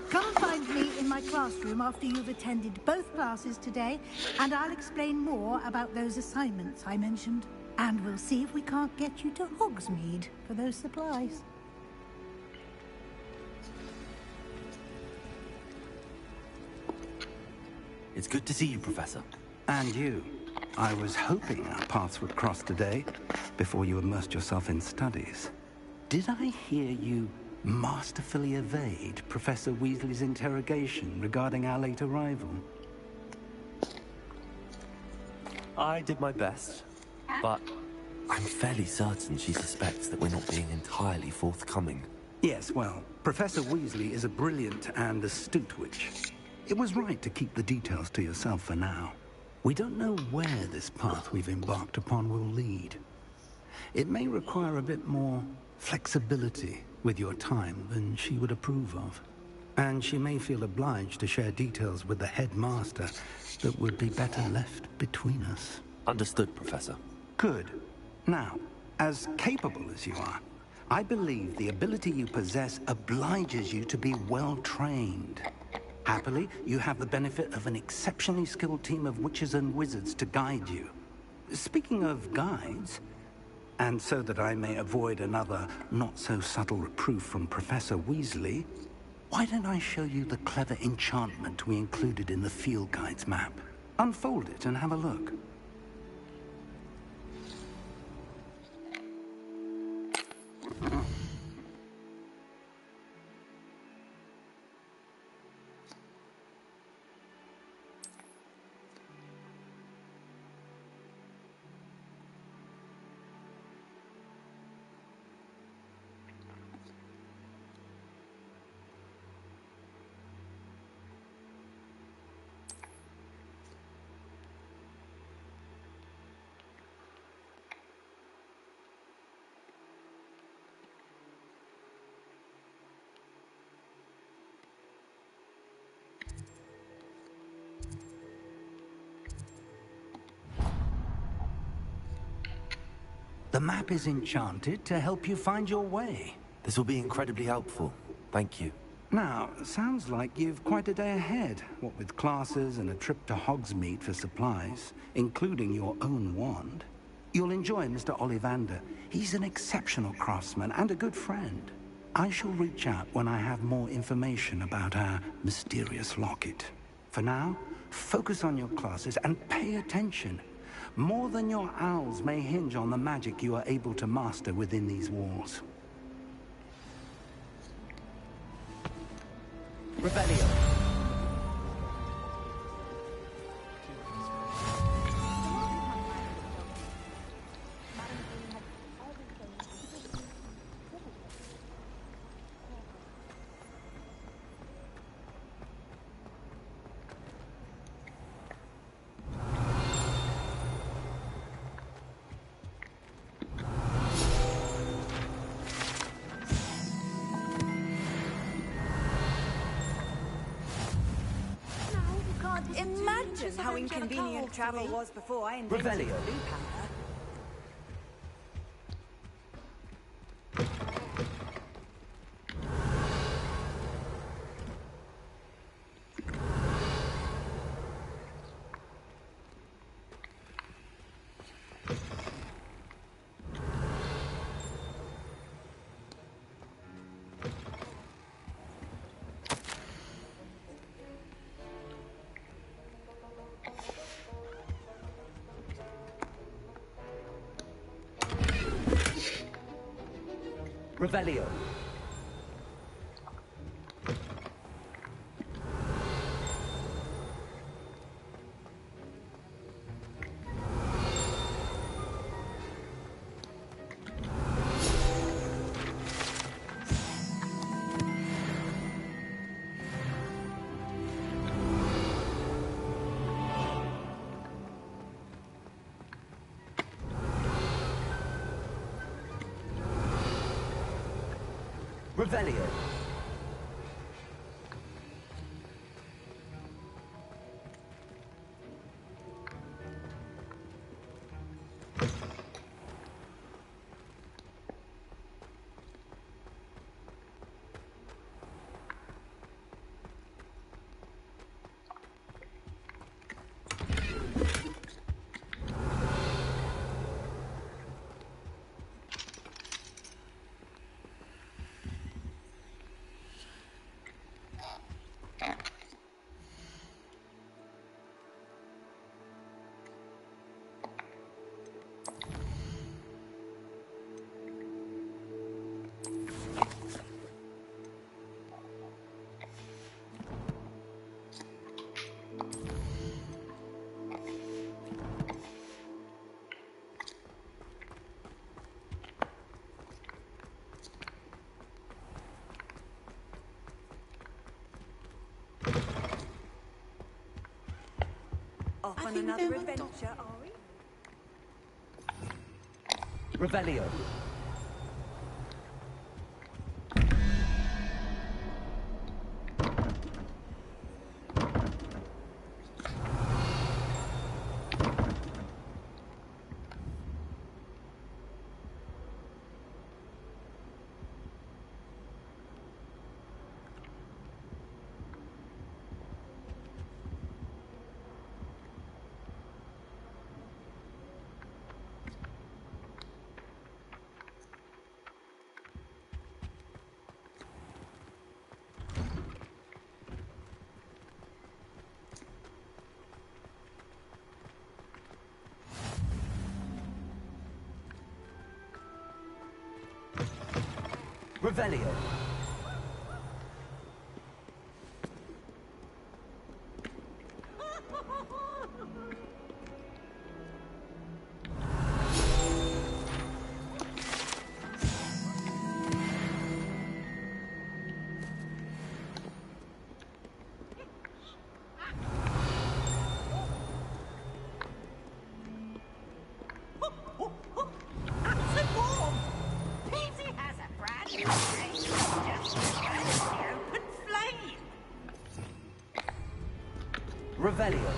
Come find me in my classroom after you've attended both classes today, and I'll explain more about those assignments I mentioned. And we'll see if we can't get you to Hogsmeade for those supplies. It's good to see you, Professor. And you. I was hoping our paths would cross today, before you immersed yourself in studies. Did I hear you masterfully evade Professor Weasley's interrogation regarding our late arrival? I did my best, but I'm fairly certain she suspects that we're not being entirely forthcoming. Yes, well, Professor Weasley is a brilliant and astute witch. It was right to keep the details to yourself for now. We don't know where this path we've embarked upon will lead. It may require a bit more flexibility with your time than she would approve of. And she may feel obliged to share details with the headmaster that would be better left between us. Understood, Professor. Good. Now, as capable as you are, I believe the ability you possess obliges you to be well-trained. Happily, you have the benefit of an exceptionally skilled team of witches and wizards to guide you. Speaking of guides, and so that I may avoid another not-so-subtle reproof from Professor Weasley, why don't I show you the clever enchantment we included in the field guide's map? Unfold it and have a look. The map is enchanted to help you find your way. This will be incredibly helpful. Thank you. Now, sounds like you've quite a day ahead, what with classes and a trip to Hogsmeade for supplies, including your own wand. You'll enjoy Mr. Ollivander. He's an exceptional craftsman and a good friend. I shall reach out when I have more information about our mysterious locket. For now, focus on your classes and pay attention. More than your owls may hinge on the magic you are able to master within these walls. Revelio. Imagine how inconvenient travel was before I invented blue powder. Revelio. Revelio. Off on another adventure, are we? Revelio. Revelio. Revelio.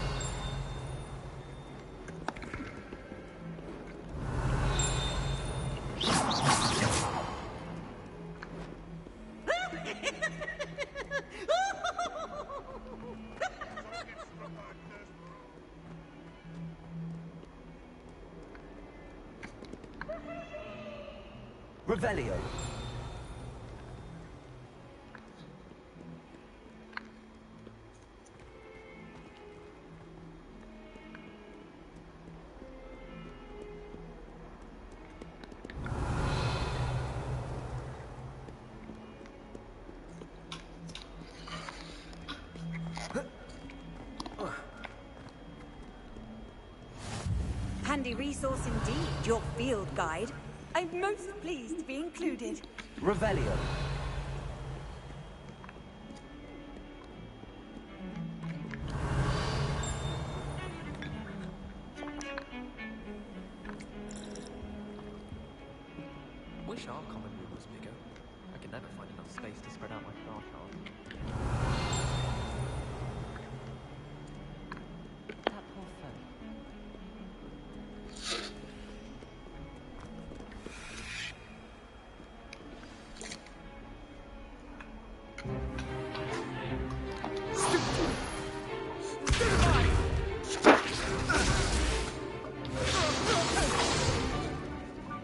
Revelio. Handy resource indeed, your field guide. I'm most pleased to be included. Revelio. Wish our common room was bigger. I can never find enough space to spread out my craft on. That poor fellow.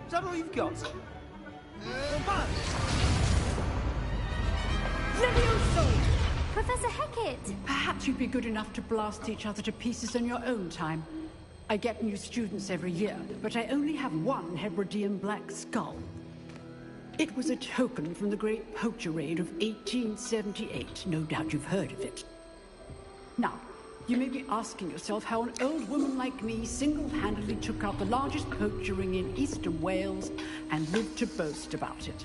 Is that all you've got? Professor Hecat! Perhaps you'd be good enough to blast each other to pieces on your own time. I get new students every year, but I only have one Hebridean black skull. It was a token from the Great Poacher Raid of 1878. No doubt you've heard of it. Now, you may be asking yourself how an old woman like me single-handedly took out the largest poacher ring in eastern Wales and lived to boast about it.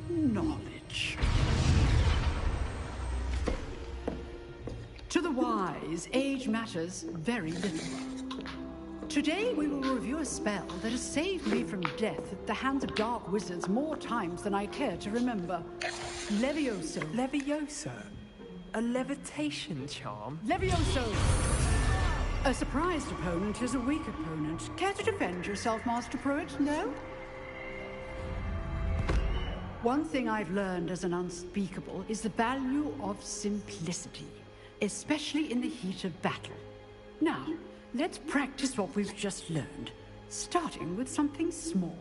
Knowledge. To the wise, age matters very little. Today we will review a spell that has saved me from death at the hands of dark wizards more times than I care to remember. Levioso. Levioso? A levitation charm? Levioso! A surprised opponent is a weak opponent. Care to defend yourself, Master Pruitt? No? One thing I've learned as an unspeakable is the value of simplicity, especially in the heat of battle. Now, let's practice what we've just learned, starting with something small.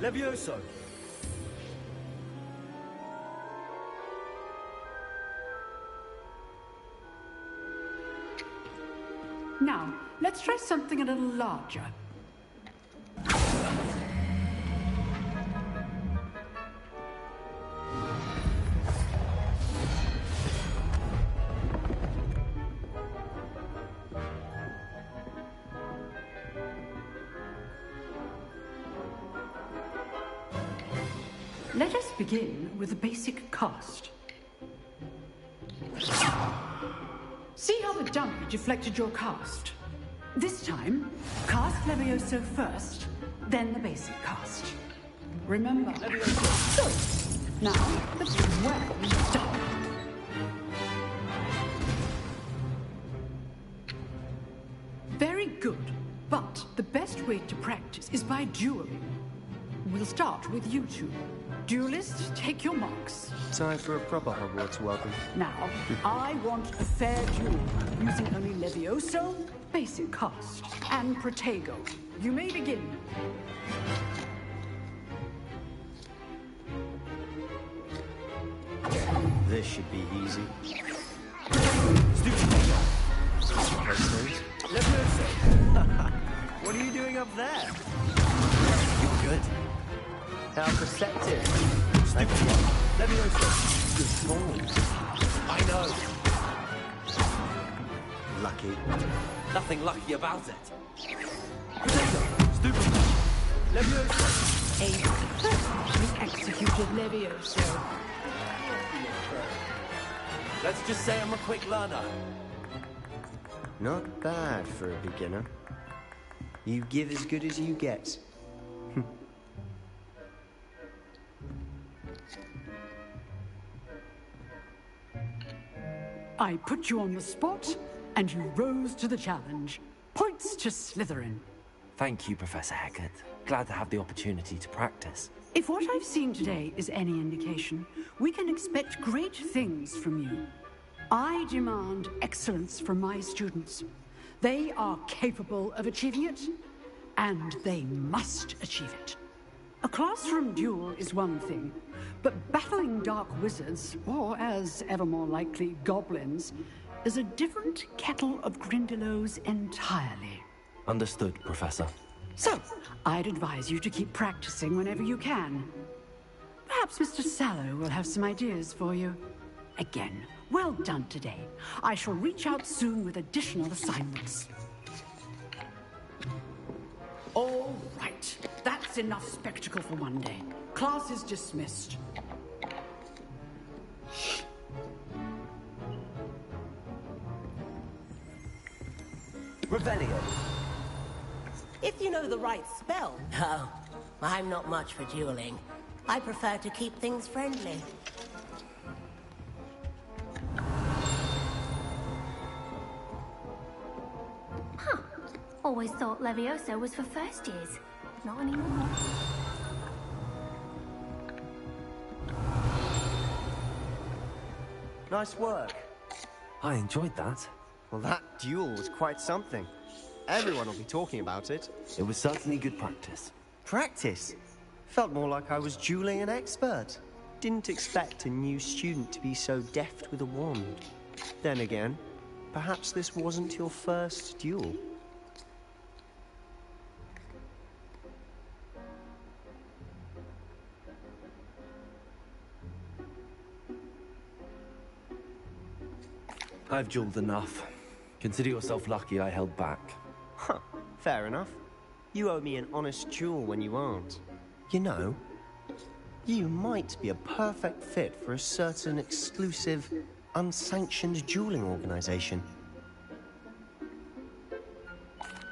Levioso! Now, let's try something a little larger. Let us begin with a basic cast. See how the dummy deflected your cast? This time, cast Levioso first, then the basic cast. Remember, Levioso. Good. Now, that's well done. Very good, but the best way to practice is by dueling. We'll start with you two. Duelists, take your marks. Time for a proper Hogwarts welcome. Now, I want a fair duel, using only Levioso, basic cast, and Protego. You may begin. This should be easy. Levioso! What are you doing up there? You're good. How perceptive. Stupid. Levioso. Good ball. I know. Lucky. Nothing lucky about it. Potato. Stupid. Levioso. A perfectly executed Levioso. Let's just say I'm a quick learner. Not bad for a beginner. You give as good as you get. I put you on the spot, and you rose to the challenge. Points to Slytherin. Thank you, Professor Haggard. Glad to have the opportunity to practice. If what I've seen today is any indication, we can expect great things from you. I demand excellence from my students. They are capable of achieving it, and they must achieve it. A classroom duel is one thing, but battling dark wizards, or as ever more likely, goblins, is a different kettle of Grindylows entirely. Understood, Professor. So, I'd advise you to keep practicing whenever you can. Perhaps Mr. Sallow will have some ideas for you. Again, well done today. I shall reach out soon with additional assignments. All right. That's enough spectacle for one day. Class is dismissed. Revelio. If you know the right spell. Oh, I'm not much for dueling. I prefer to keep things friendly. Huh. Always thought Levioso was for first years. Not anymore. Nice work. I enjoyed that. Well, that duel was quite something. Everyone will be talking about it. It was certainly good practice. Practice? Felt more like I was dueling an expert. Didn't expect a new student to be so deft with a wand. Then again, perhaps this wasn't your first duel. I've dueled enough. Consider yourself lucky I held back. Huh, fair enough. You owe me an honest duel when you aren't. You know, you might be a perfect fit for a certain exclusive, unsanctioned dueling organization.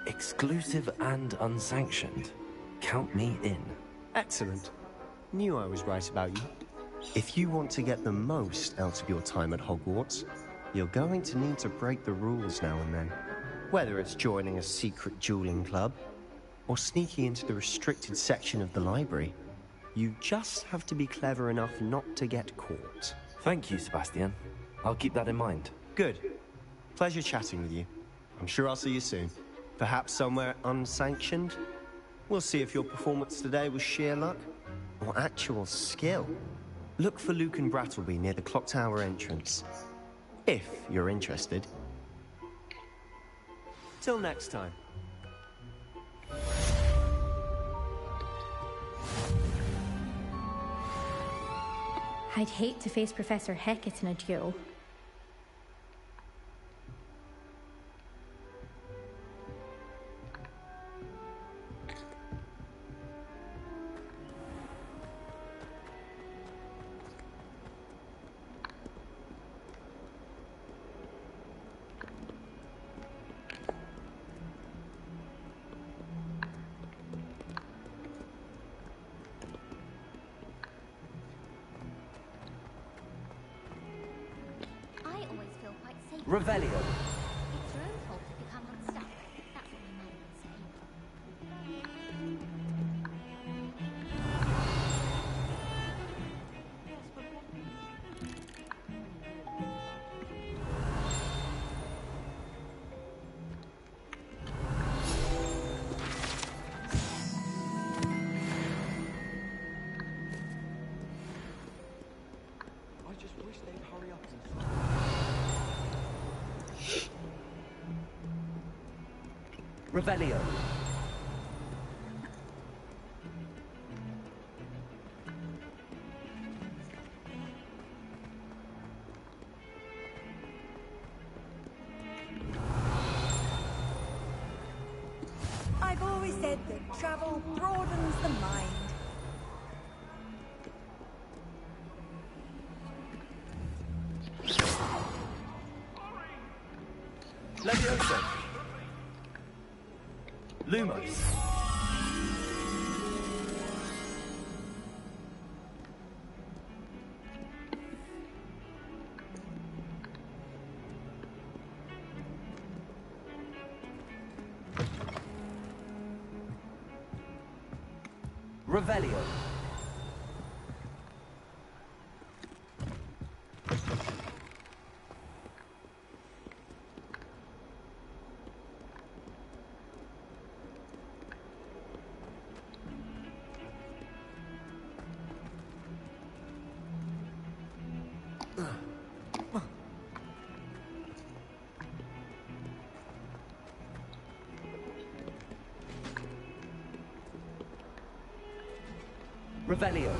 Exclusive and unsanctioned. Count me in. Excellent. Knew I was right about you. If you want to get the most out of your time at Hogwarts, you're going to need to break the rules now and then. Whether it's joining a secret dueling club, or sneaking into the restricted section of the library, you just have to be clever enough not to get caught. Thank you, Sebastian. I'll keep that in mind. Good. Pleasure chatting with you. I'm sure I'll see you soon. Perhaps somewhere unsanctioned? We'll see if your performance today was sheer luck, or actual skill. Look for Luke and Brattleby near the clock tower entrance. If you're interested. Till next time. I'd hate to face Professor Hecat in a duel. Revelio. It's your own fault if you come unstuck. That's what my mother would say. I just wish they'd hurry up and Revelio. I've always said that travel broadens the mind. Levioso. Lumos. Revelio. Revelio.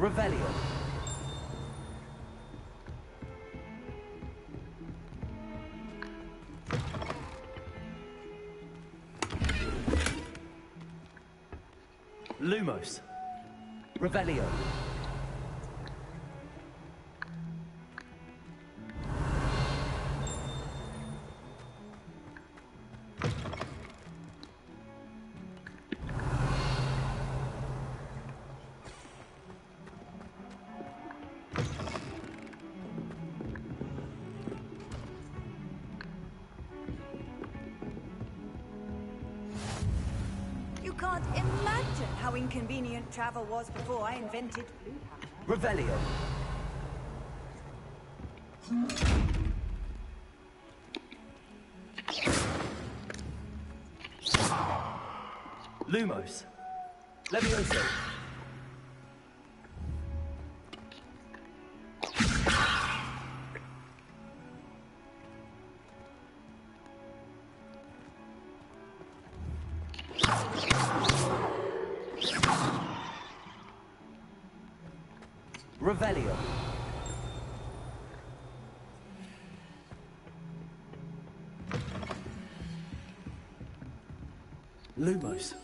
Revelio. Lumos. Revelio. You can't imagine how inconvenient travel was before I invented Blue. Revelio. Lumos. Levioso. Revelio. Lumos.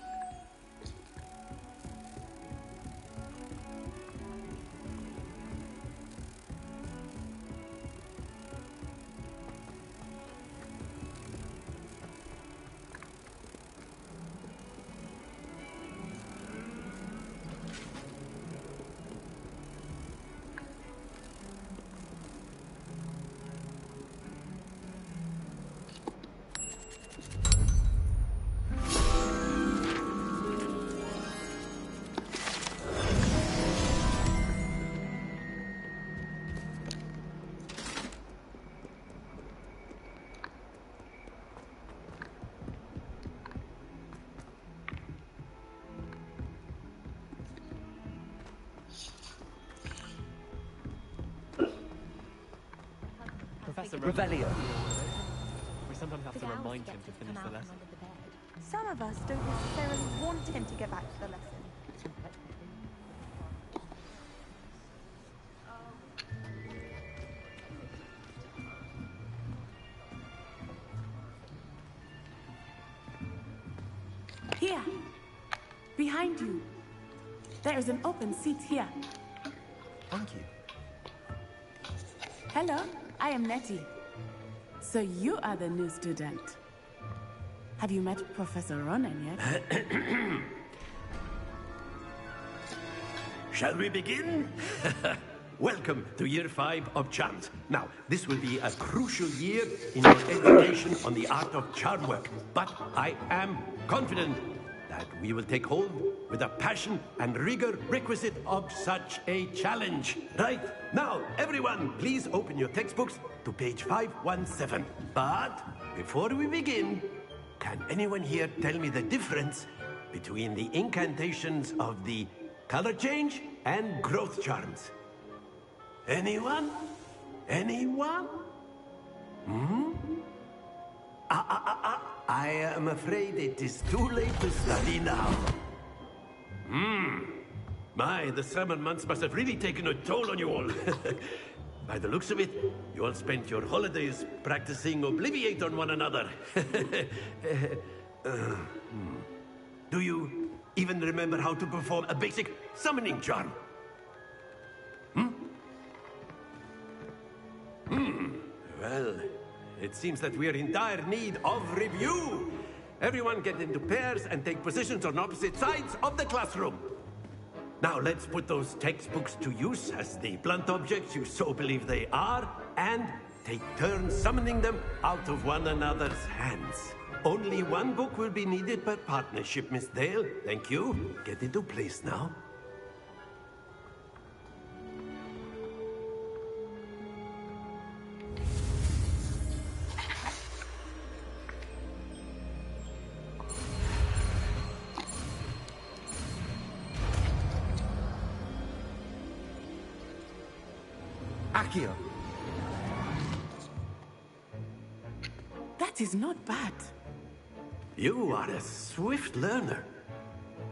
Professor Revelio. We sometimes have to remind him to finish the lesson. Some of us don't necessarily want him to get back to the lesson. Here. Behind you. There is an open seat here. Thank you. Hello, I am Nettie. So you are the new student. Have you met Professor Ronan yet? Shall we begin? Welcome to Year 5 of Charms. Now, this will be a crucial year in your education on the art of charm work. But I am confident that we will take hold with the passion and rigor requisite of such a challenge. Right, now, everyone, please open your textbooks to page 517. But before we begin, can anyone here tell me the difference between the incantations of the color change and growth charms? Anyone? Anyone? Hmm? I am afraid it is too late to study now. My, the summer months must have really taken a toll on you all. By the looks of it, you all spent your holidays practicing Obliviate on one another. Do you even remember how to perform a basic summoning charm? Well, it seems that we are in dire need of review. Everyone get into pairs and take positions on opposite sides of the classroom. Now let's put those textbooks to use as the blunt objects you so believe they are, and take turns summoning them out of one another's hands. Only one book will be needed per partnership, Miss Dale. Thank you. Get into place now. Accio. That is not bad. You are a swift learner.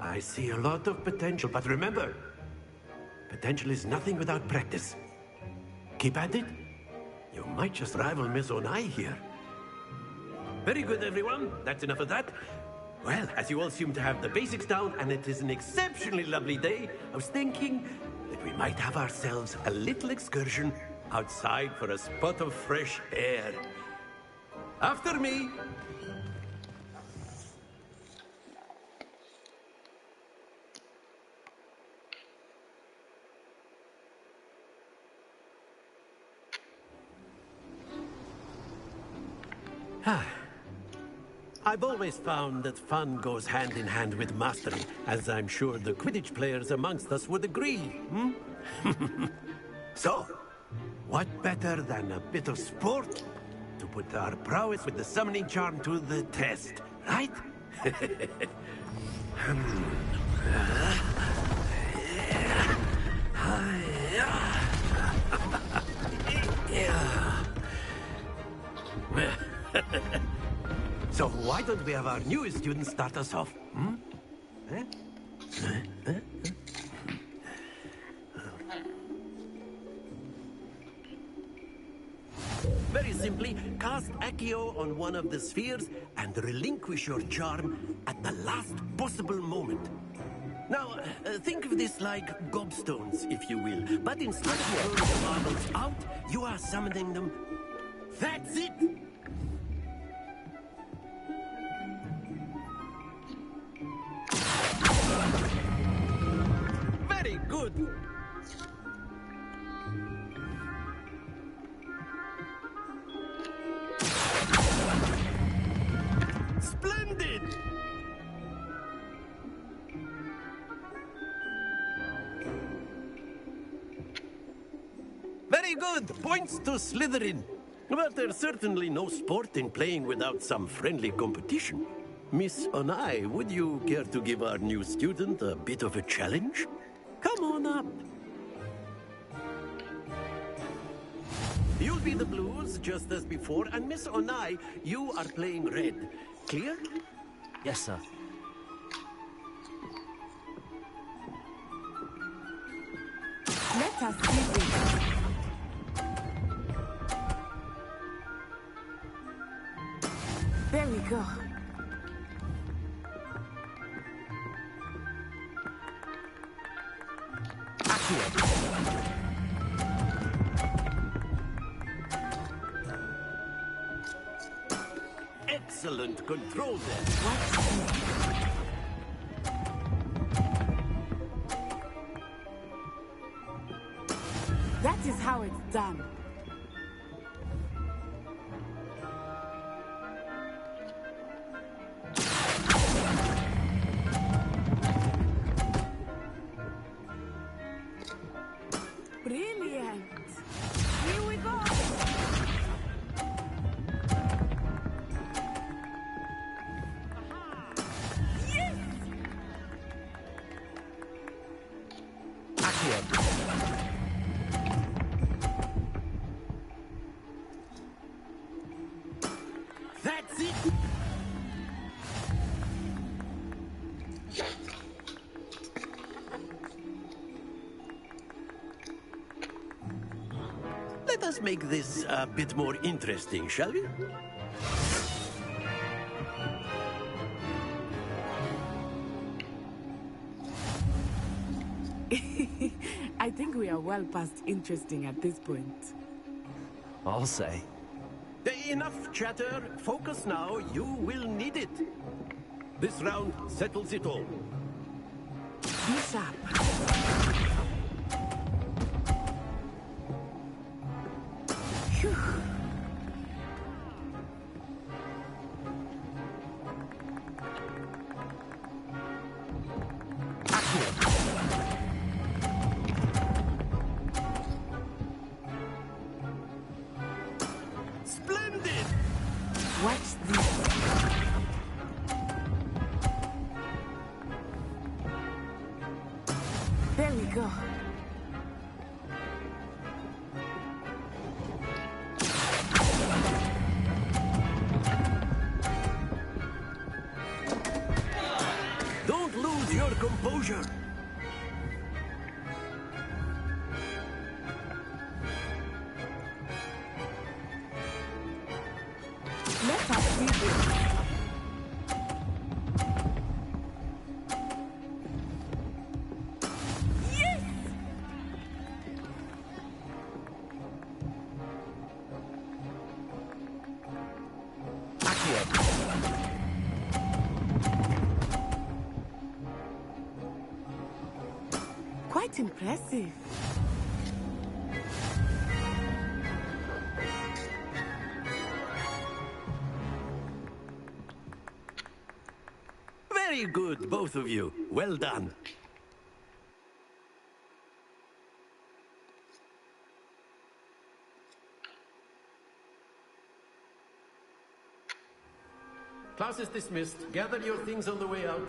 I see a lot of potential, but remember, potential is nothing without practice. Keep at it. You might just rival Miss Onai here. Very good, everyone. That's enough of that. Well, as you all seem to have the basics down, and it is an exceptionally lovely day, I was thinking that we might have ourselves a little excursion outside for a spot of fresh air. After me. I've always found that fun goes hand in hand with mastery, as I'm sure the Quidditch players amongst us would agree, hmm? So, what better than a bit of sport to put our prowess with the summoning charm to the test, right? So why don't we have our newest student start us off? Hmm? Very simply, cast Accio on one of the spheres and relinquish your charm at the last possible moment. Now, think of this like gobstones, if you will. But instead of throwing the marbles out, you are summoning them. That's it! Very good! Splendid! Very good! Points to Slytherin. But there's certainly no sport in playing without some friendly competition. Miss Onai, would you care to give our new student a bit of a challenge? Come on up. You'll be the blues, just as before, and Miss Onai, you are playing red. Clear? Yes, sir. Let us see this. There we go. Excellent control there. That is how it's done. Brilliant. Here we go. Yes! That's it! Let us make this a bit more interesting, shall we? I think we are well past interesting at this point. I'll say. Enough chatter. Focus now. You will need it. This round settles it all. Be sharp. Phew. Splendid! Watch this. There we go. Don't lose your composure. Let us see this. Yes! Quite impressive. Very good, both of you. Well done. Class is dismissed. Gather your things on the way out.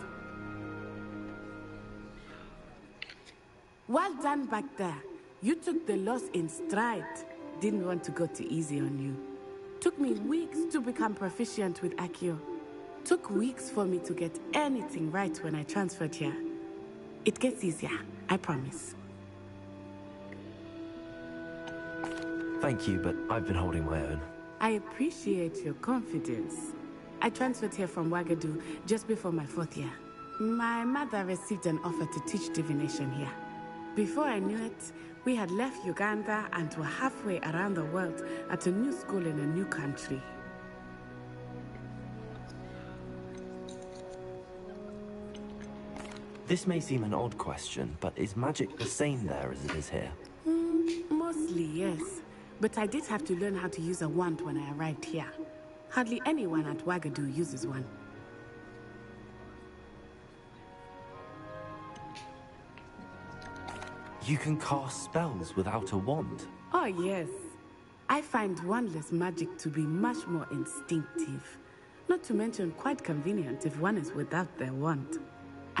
Well done back there. You took the loss in stride. Didn't want to go too easy on you. Took me weeks to become proficient with Accio. Took weeks for me to get anything right when I transferred here. It gets easier, I promise. Thank you, but I've been holding my own. I appreciate your confidence. I transferred here from Wagadu just before my 4th year. My mother received an offer to teach divination here. Before I knew it, we had left Uganda and were halfway around the world at a new school in a new country. This may seem an odd question, but is magic the same there as it is here? Mostly, yes. But I did have to learn how to use a wand when I arrived here. Hardly anyone at Wagadu uses one. You can cast spells without a wand. Oh, yes. I find wandless magic to be much more instinctive. Not to mention quite convenient if one is without their wand.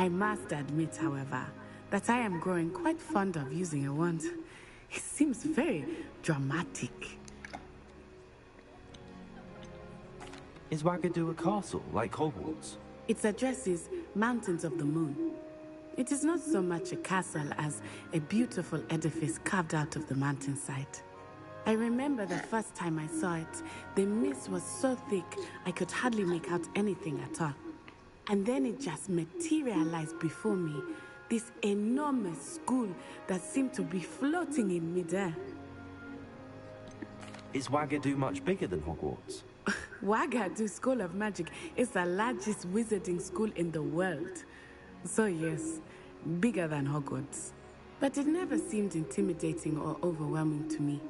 I must admit, however, that I am growing quite fond of using a wand. It seems very dramatic. Is Wagadu a castle, like Hogwarts? Its address is Mountains of the Moon. It is not so much a castle as a beautiful edifice carved out of the mountainside. I remember the first time I saw it, the mist was so thick I could hardly make out anything at all. And then it just materialized before me, this enormous school that seemed to be floating in midair. Is Wagadu much bigger than Hogwarts? Wagadu School of Magic is the largest wizarding school in the world. So yes, bigger than Hogwarts. But it never seemed intimidating or overwhelming to me.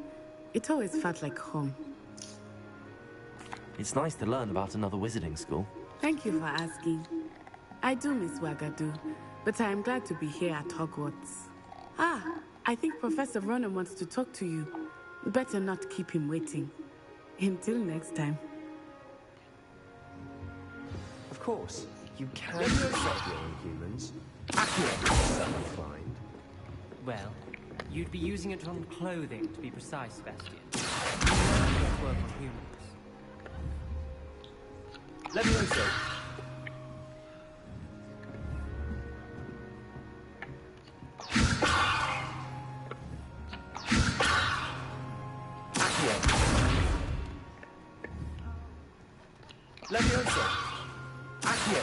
It always felt like home. It's nice to learn about another wizarding school. Thank you for asking. I do miss Wagadu, but I am glad to be here at Hogwarts. Ah, I think Professor Ronan wants to talk to you. Better not keep him waiting. Until next time. Of course, you can accept your own humans. Find. Well, you'd be using it on clothing, to be precise, Sebastian. Let's work on humans. Let me know, sir. Levioso! Accio!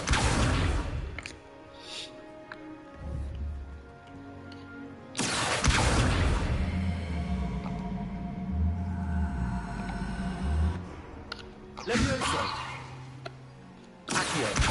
Levioso! Accio!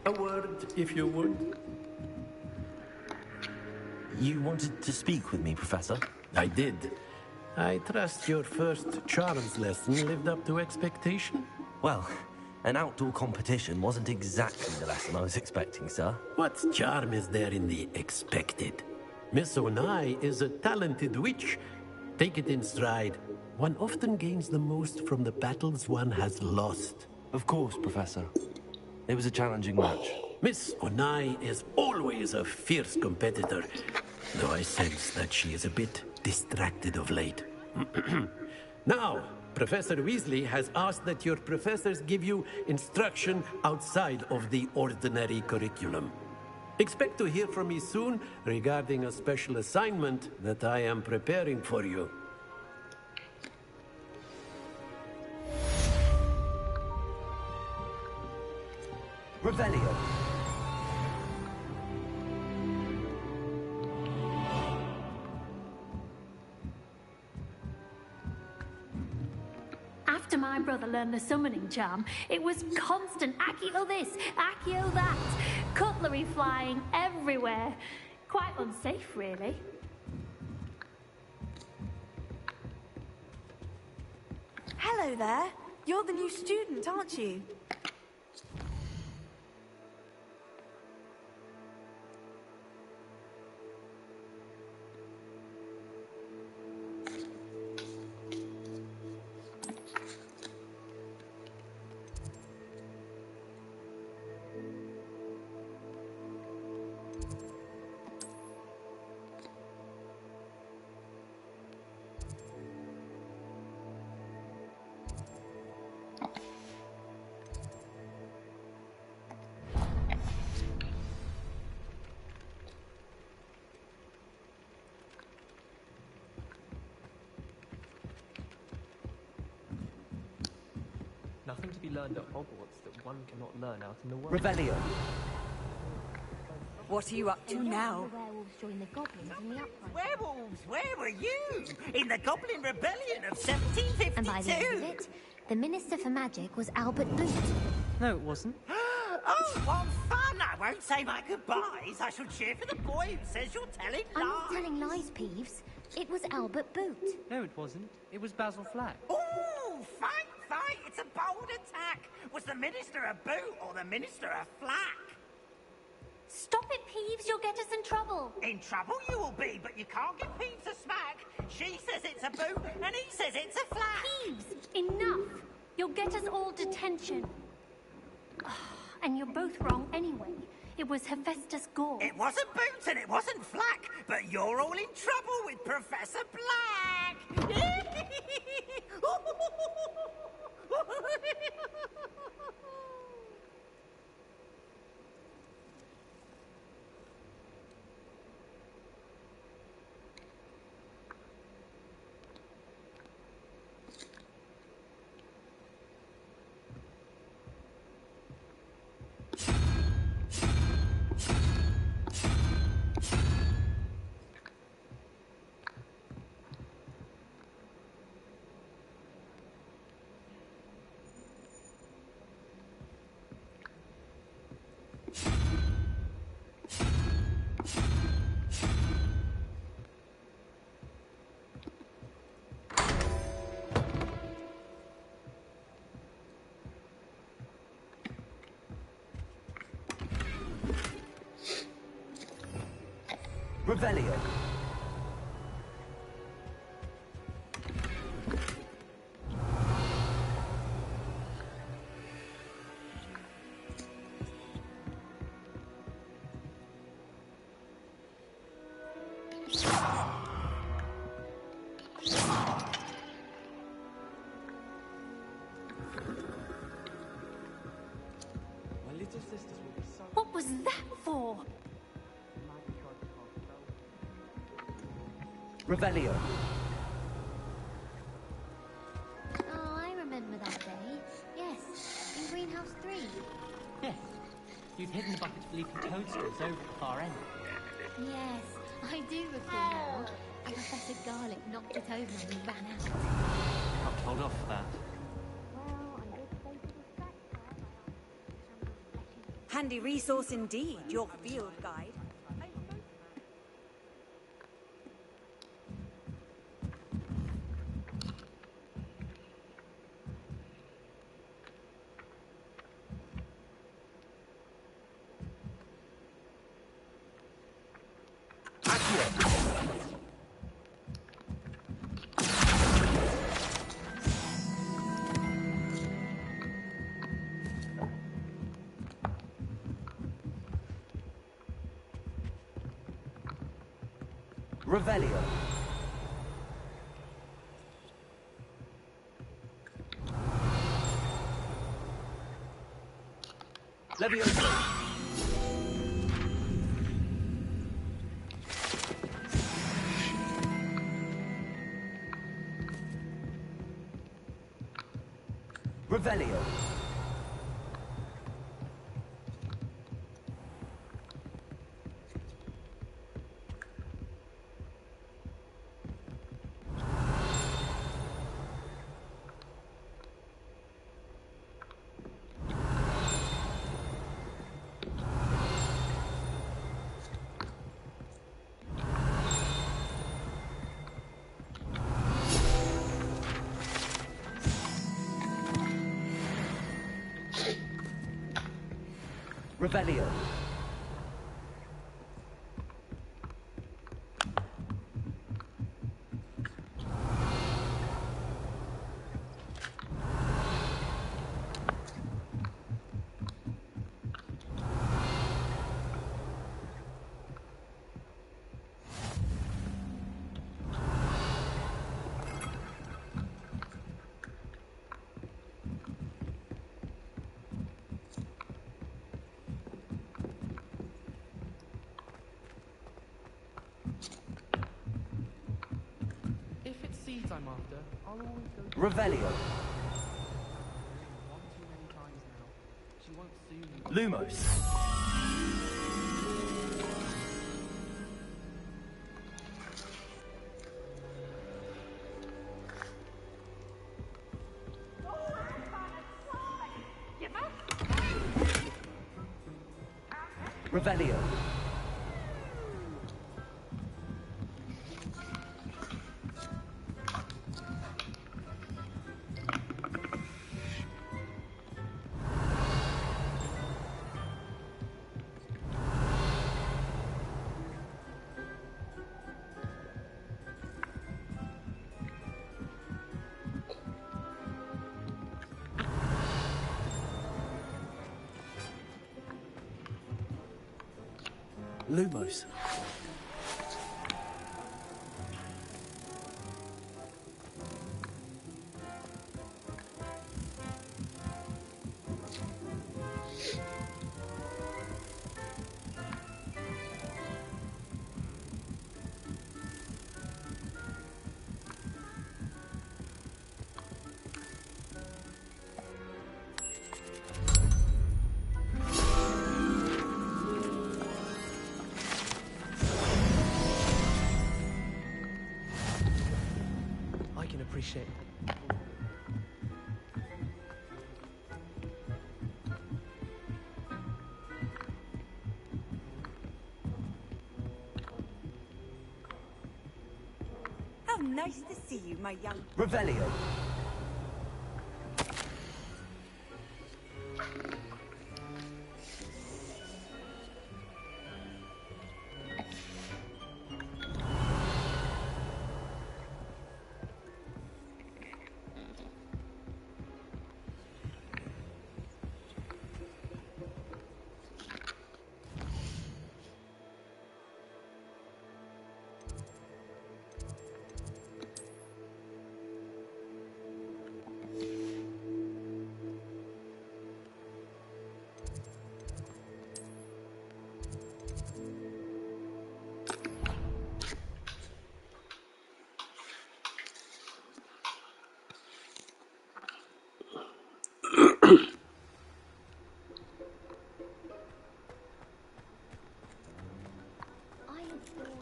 A word, if you would. You wanted to speak with me, Professor? I did. I trust your first charms lesson lived up to expectation? Well, an outdoor competition wasn't exactly the lesson I was expecting, sir. What charm is there in the expected? Miss Onai is a talented witch. Take it in stride. One often gains the most from the battles one has lost. Of course, Professor. It was a challenging match. Miss Onai is always a fierce competitor, though I sense that she is a bit distracted of late. Now, Professor Weasley has asked that your professors give you instruction outside of the ordinary curriculum. Expect to hear from me soon regarding a special assignment that I am preparing for you. Revelio. After my brother learned the summoning charm, it was constant Accio this, Accio that, cutlery flying everywhere. Quite unsafe, really. Hello there. You're the new student, aren't you? Nothing to be learned at Hogwarts that one cannot learn out in the world. Revelio. What are you up to now? Werewolves join the goblins in the uprising. Werewolves? Where were you? In the Goblin Rebellion of 1752? And by the end of it, the Minister for Magic was Albert Boot. No, it wasn't. Oh, what fun! I won't say my goodbyes. I shall cheer for the boy who says you're telling lies. I'm not telling lies, Peeves. It was Albert Boot. No, it wasn't. It was Basil Flack. Ooh, fight! It's a bold attack. Was the Minister a boot or the Minister a flack? Stop it, Peeves. You'll get us in trouble. In trouble you will be, but you can't give Peeves a smack. She says it's a boot, and he says it's a flack. Peeves, enough. You'll get us all detention. And you're both wrong anyway. It was Hephaestus Gore. It wasn't boot and it wasn't flack, but you're all in trouble with Professor Black. Revelio. What was that for? Revelio. Oh, I remember that day. Yes, in Greenhouse 3. Yes. You'd hidden a bucket of leafy toadstools over at the far end. Yes, I do recall now. And Professor Garlic knocked it over and we ran out. Got told off for that. Handy resource indeed, your field guide. Revelio. Levioso. Revelio. Revelio. If it's seeds I'm after, I'll always go. Revelio. One too many times now. She won't sue me. Lumos. Revelio. Lumos. Appreciate it. How nice to see you, my young... Revelio.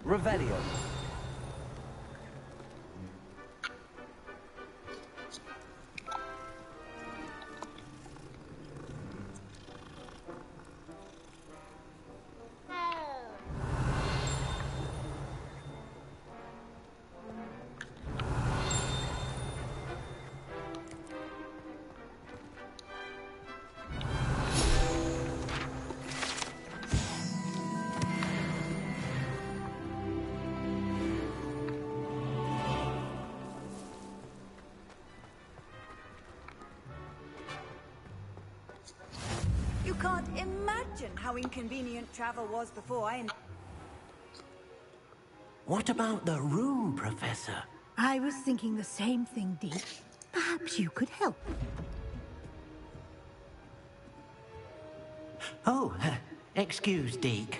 Revelio. can't imagine how inconvenient travel was before I... What about the room, Professor? I was thinking the same thing, Deke. Perhaps you could help. Oh, excuse, Deke.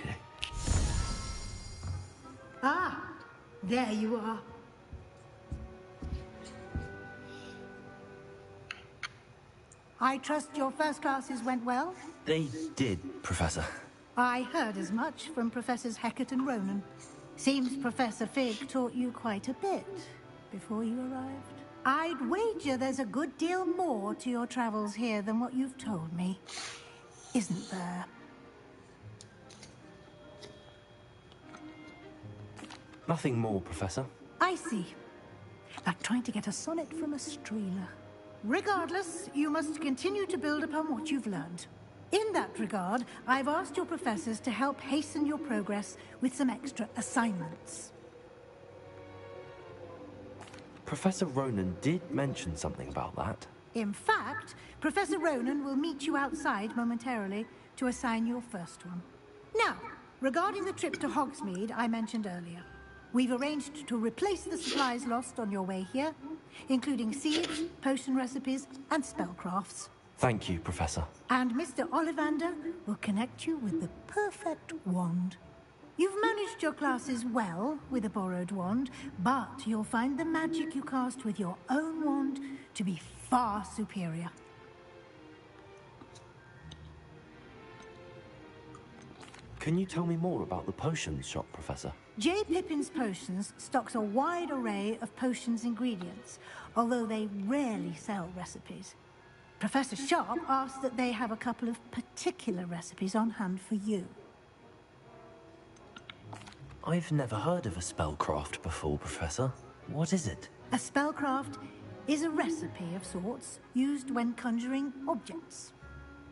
Ah, there you are. I trust your first classes went well? They did, Professor. I heard as much from Professors Hecat and Ronan. Seems Professor Fig taught you quite a bit before you arrived. I'd wager there's a good deal more to your travels here than what you've told me. Isn't there? Nothing more, Professor. I see. Like trying to get a sonnet from a streeler. Regardless, you must continue to build upon what you've learned. In that regard, I've asked your professors to help hasten your progress with some extra assignments. Professor Ronan did mention something about that. In fact, Professor Ronan will meet you outside momentarily to assign your first one. Now, regarding the trip to Hogsmeade I mentioned earlier, we've arranged to replace the supplies lost on your way here, including seeds, potion recipes, and spellcrafts. Thank you, Professor. And Mr. Ollivander will connect you with the perfect wand. You've managed your classes well with a borrowed wand, but you'll find the magic you cast with your own wand to be far superior. Can you tell me more about the potions shop, Professor? J. Pippin's Potions stocks a wide array of potions ingredients, although they rarely sell recipes. Professor Sharp asked that they have a couple of particular recipes on hand for you. I've never heard of a spellcraft before, Professor. What is it? A spellcraft is a recipe of sorts used when conjuring objects.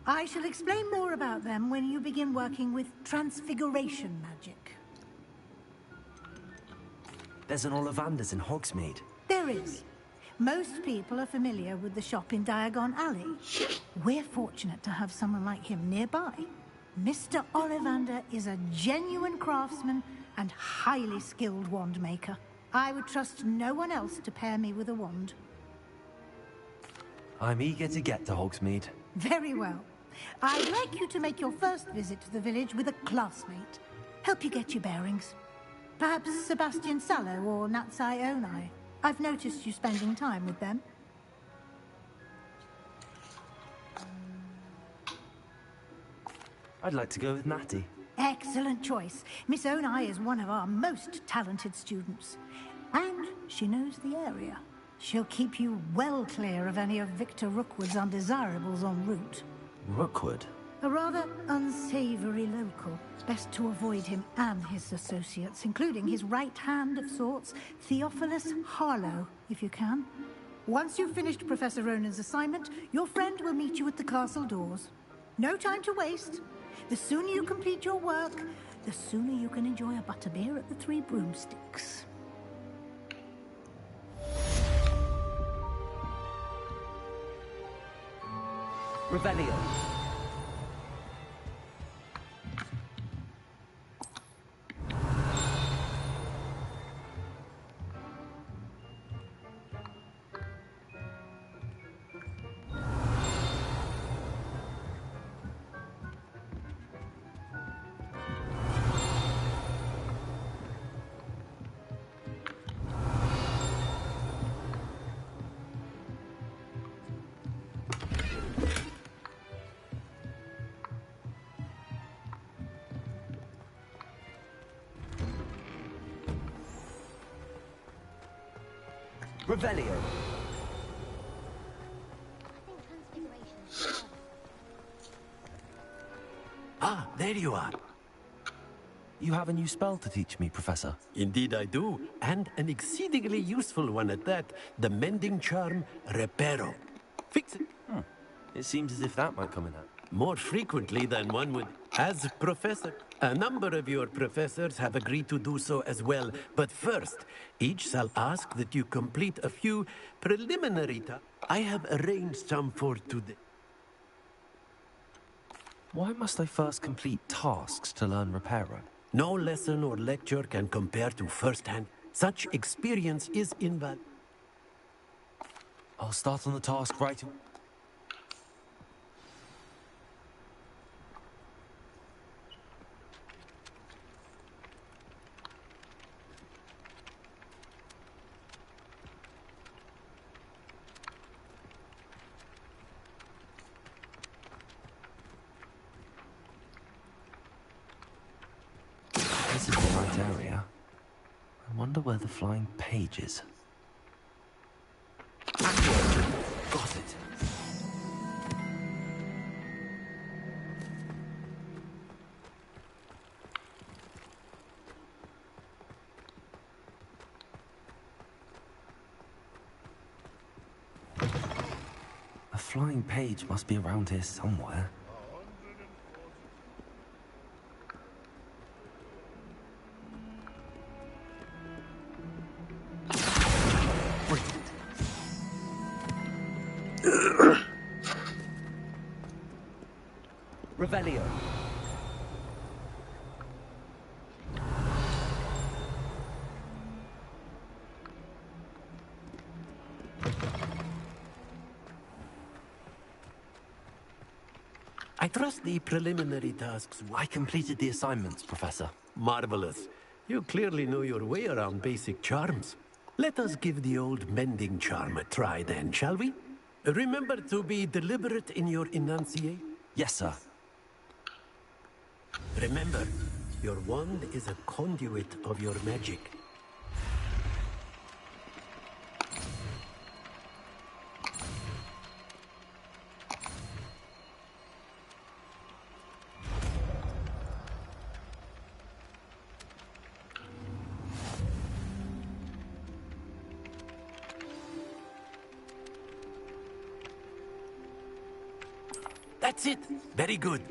I shall explain more about them when you begin working with transfiguration magic. There's an Ollivander's in Hogsmeade. There is. Most people are familiar with the shop in Diagon Alley. We're fortunate to have someone like him nearby. Mr. Ollivander is a genuine craftsman and highly skilled wand maker. I would trust no one else to pair me with a wand. I'm eager to get to Hogsmeade. Very well. I'd like you to make your first visit to the village with a classmate. Help you get your bearings. Perhaps Sebastian Sallow or Natsai Onai. I've noticed you spending time with them. I'd like to go with Natty. Excellent choice. Miss Onai is one of our most talented students. And she knows the area. She'll keep you well clear of any of Victor Rookwood's undesirables en route. Rookwood? A rather unsavory local. Best to avoid him and his associates, including his right hand of sorts, Theophilus Harlow, if you can. Once you've finished Professor Ronan's assignment, your friend will meet you at the castle doors. No time to waste. The sooner you complete your work, the sooner you can enjoy a butterbeer at the Three Broomsticks. Revelio. Revelio. Ah, there you are. You have a new spell to teach me, Professor. Indeed I do, and an exceedingly useful one at that. The mending charm, Reparo. Fix it. It seems as if that might come in handy. More frequently than one would. As Professor, a number of your professors have agreed to do so as well. But first, each shall ask that you complete a few preliminary tasks. I have arranged some for today. Why must I first complete tasks to learn repairer? No lesson or lecture can compare to first-hand. Such experience is invaluable. I'll start on the task right away. This is the right area. I wonder where the flying page is. Got it. A flying page must be around here somewhere. Revelio. I trust the preliminary tasks. I completed the assignments, Professor. Marvelous. You clearly know your way around basic charms. Let us give the old mending charm a try then, shall we? Remember to be deliberate in your enunciation. Yes, sir. Remember, your wand is a conduit of your magic. That's it. Very good.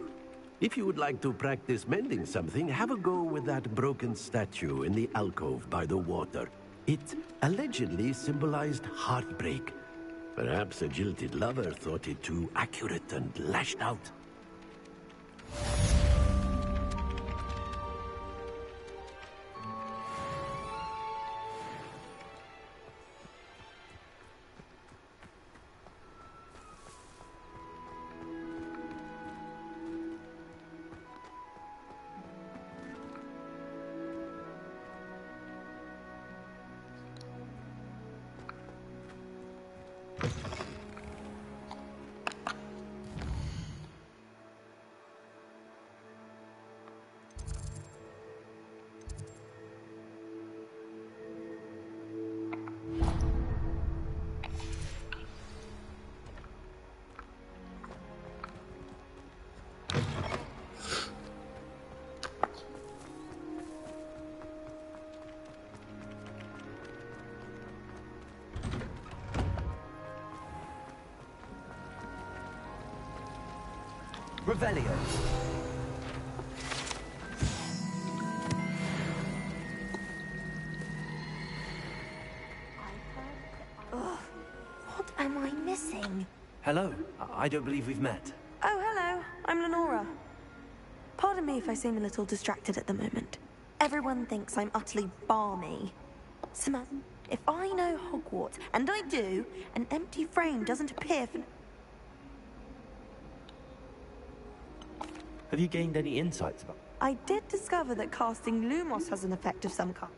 If you would like to practice mending something, have a go with that broken statue in the alcove by the water. It allegedly symbolized heartbreak. Perhaps a jilted lover thought it too accurate and lashed out. Revelio. Ugh, what am I missing? Hello. I don't believe we've met. Oh, hello. I'm Lenora. Pardon me if I seem a little distracted at the moment. Everyone thinks I'm utterly balmy. Samantha, if I know Hogwarts, and I do, an empty frame doesn't appear for... Have you gained any insights about... I did discover that casting Lumos has an effect of some kind.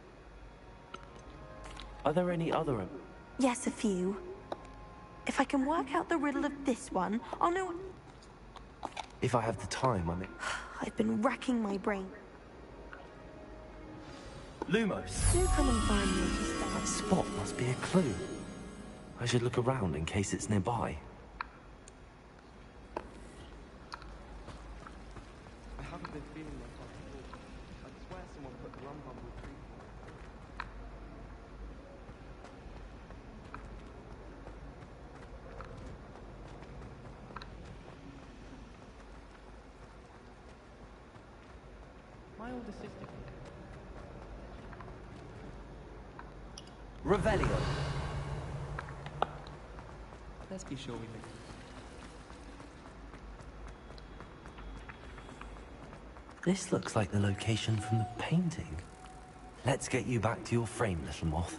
Are there any other... Yes, a few. If I can work out the riddle of this one, I'll know... If I have the time, I mean... I've been racking my brain. Lumos. Do come and find me if you stay. That spot must be a clue. I should look around in case it's nearby. I haven't been feeling myself before. I swear someone put the rum bumble tree. My older sister. Revelio. Let's be sure we make This looks like the location from the painting. Let's get you back to your frame, little moth.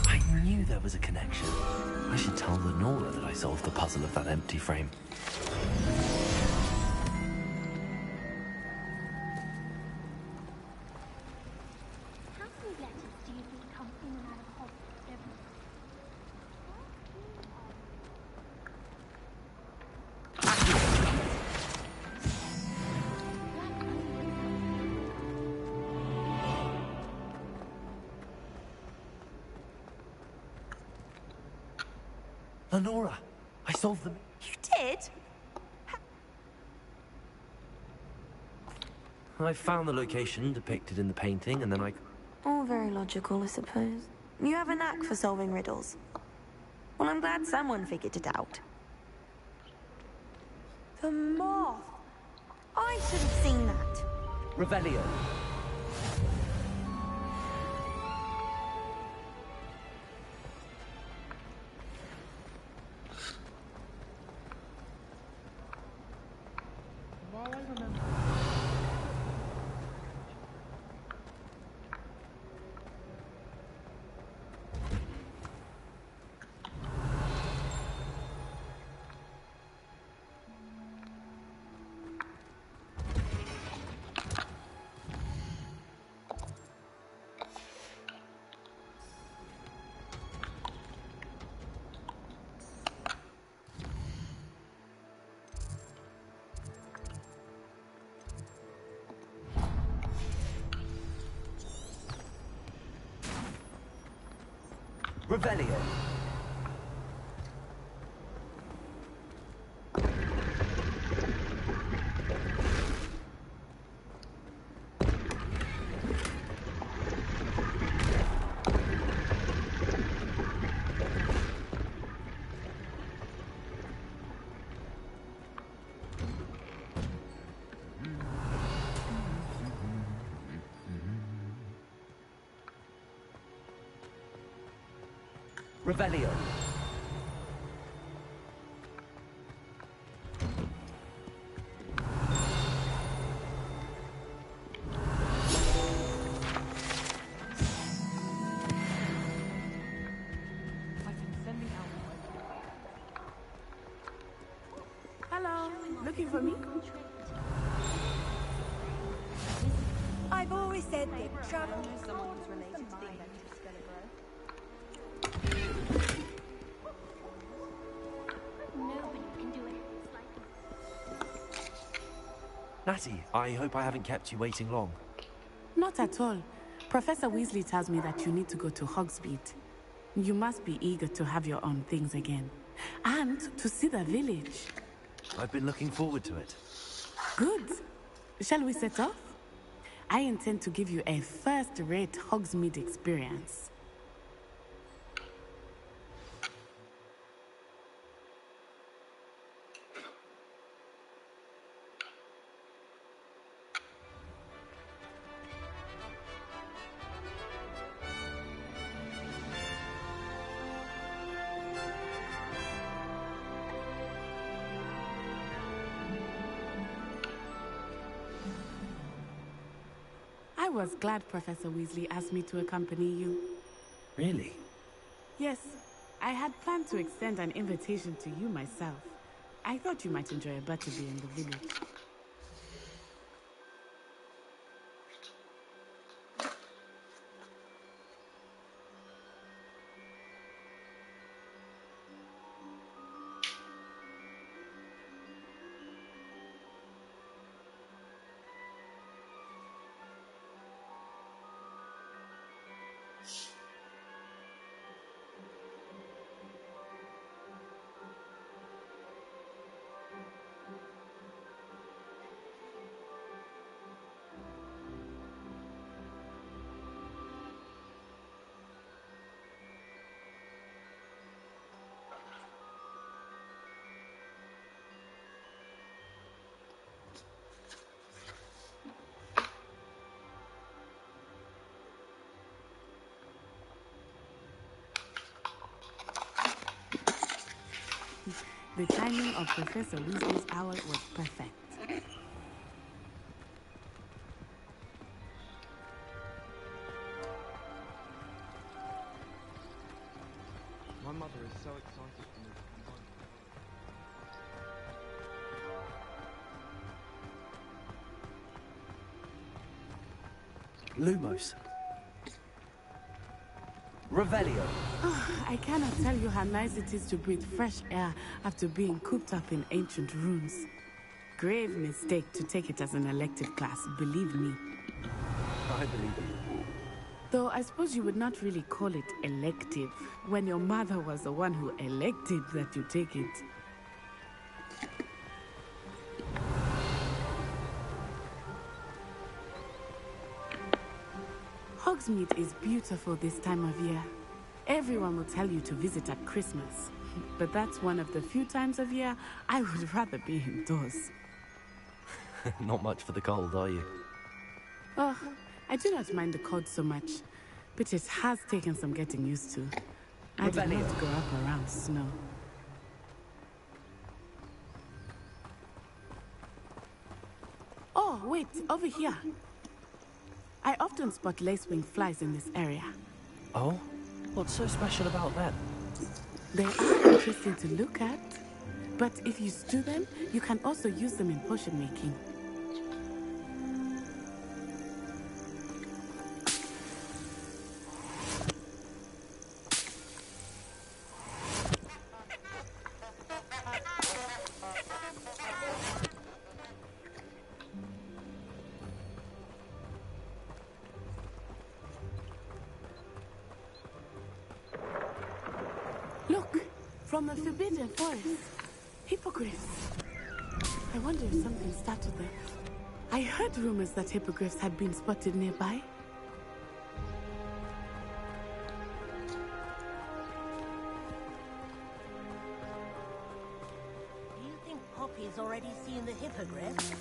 I knew there was a connection. I should tell Lenora that I solved the puzzle of that empty frame. Lenora, I solved them. You did? I found the location depicted in the painting, and then I... All very logical, I suppose. You have a knack for solving riddles. Well, I'm glad someone figured it out. The moth! I should have seen that. Revelio. Revelio. Revelio. Hello, looking for me? I've always said that travel with someone who's related to the electric Skelligro. Nobody can do it like Natty, I hope I haven't kept you waiting long. Not at all. Professor Weasley tells me that you need to go to Hogsmeade. You must be eager to have your own things again. And to see the village. I've been looking forward to it. Good. Shall we set off? I intend to give you a first-rate Hogsmeade experience. I was glad Professor Weasley asked me to accompany you. Really? Yes, I had planned to extend an invitation to you myself. I thought you might enjoy a butterbeer in the village. the timing of Professor Weasley's owl was perfect. My mother is so excited for me to come home. Lumos. Revelio. I cannot tell you how nice it is to breathe fresh air after being cooped up in ancient ruins. Grave mistake to take it as an elective class, believe me. I believe you. Though I suppose you would not really call it elective when your mother was the one who elected that you take it. Hogsmeade is beautiful this time of year. Everyone will tell you to visit at Christmas, but that's one of the few times of year I would rather be indoors. Not much for the cold, are you? Oh, I do not mind the cold so much, but it has taken some getting used to. I did not grow up around snow. Oh, wait, over here. I often spot lacewing flies in this area. Oh? What's so special about them? They are interesting to look at, but if you stew them, you can also use them in potion making. Look, from the Forbidden Forest. Hippogriffs. I wonder if something started them. I heard rumors that hippogriffs had been spotted nearby. Do you think Poppy's already seen the hippogriff?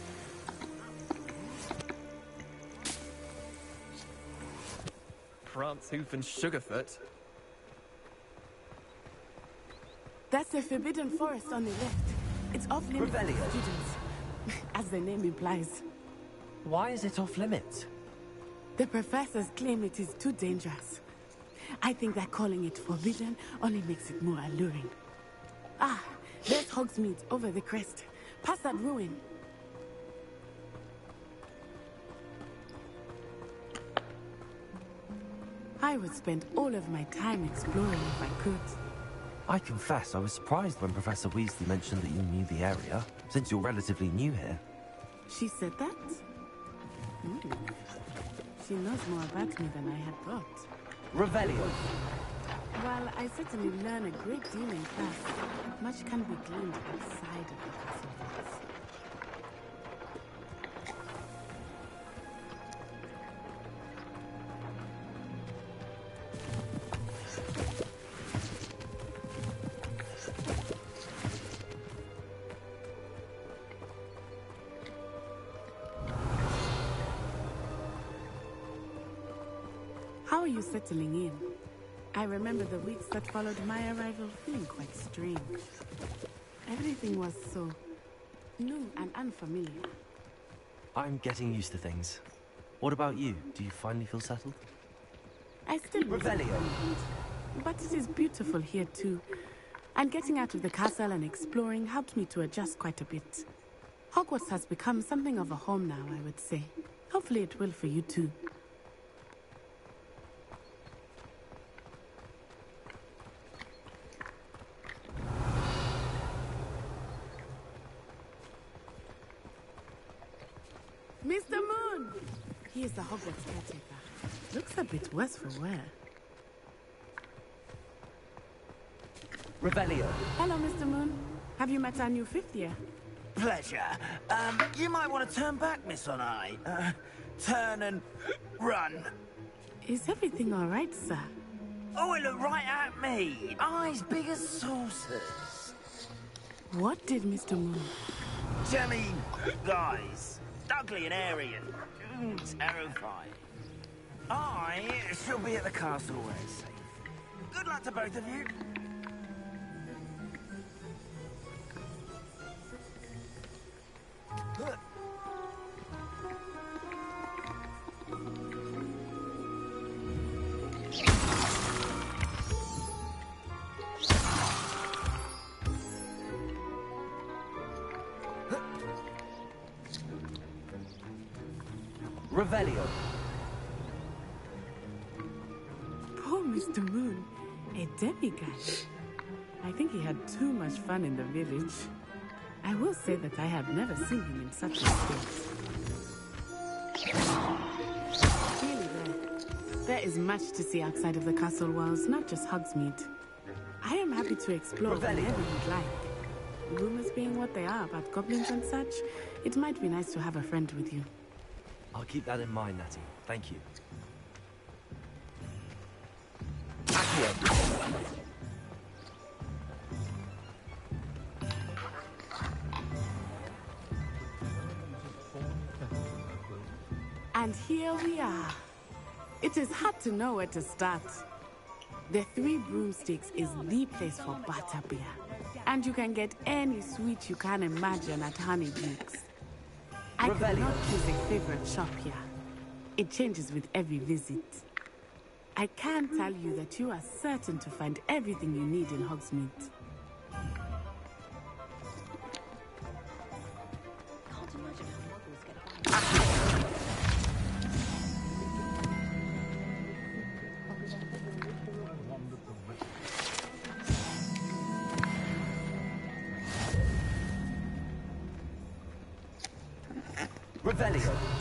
Prance, Hoof, and Sugarfoot. That's the Forbidden Forest on the left. It's off limits to students, as the name implies. Why is it off limits? The professors claim it is too dangerous. I think that calling it forbidden only makes it more alluring. Ah, there's Hogsmeade over the crest. Past that ruin. I would spend all of my time exploring if I could. I confess, I was surprised when Professor Weasley mentioned that you knew the area, since you're relatively new here. She said that? She knows more about me than I had thought. Revelio. While I certainly learn a great deal in class, much can be gleaned outside of the castle walls. How are you settling in? I remember the weeks that followed my arrival feeling quite strange. Everything was so new and unfamiliar. I'm getting used to things. What about you? Do you finally feel settled? I still Revelio. But it is beautiful here too. And getting out of the castle and exploring helped me to adjust quite a bit. Hogwarts has become something of a home now, I would say. Hopefully it will for you too. Mr. Moon! He is the Hogwarts caretaker. Looks a bit worse for wear. Revelio. Hello, Mr. Moon. Have you met our new fifth year? Pleasure. You might want to turn back, Miss On-Eye. Turn and run. Is everything all right, sir? Oh, it looked right at me. Eyes big as saucers. What did Mr. Moon? Jemmy, guys. Ugly and airy and terrifying. I shall be at the castle where it's safe. Good luck to both of you. Mr. Moon, a demigod. I think he had too much fun in the village. I will say that I have never seen him in such a state. Really, there is much to see outside of the castle walls, not just Hogsmeade. I am happy to explore whenever you'd like. Rumors being what they are about goblins and such, it might be nice to have a friend with you. I'll keep that in mind, Natty. Thank you. And here we are. It is hard to know where to start. The Three Broomsticks is the place for butterbeer. And you can get any sweet you can imagine at Honeyduke's. I could not choose a favorite shop here. It changes with every visit. I can tell you that you are certain to find everything you need in Hogsmeade. Revelio.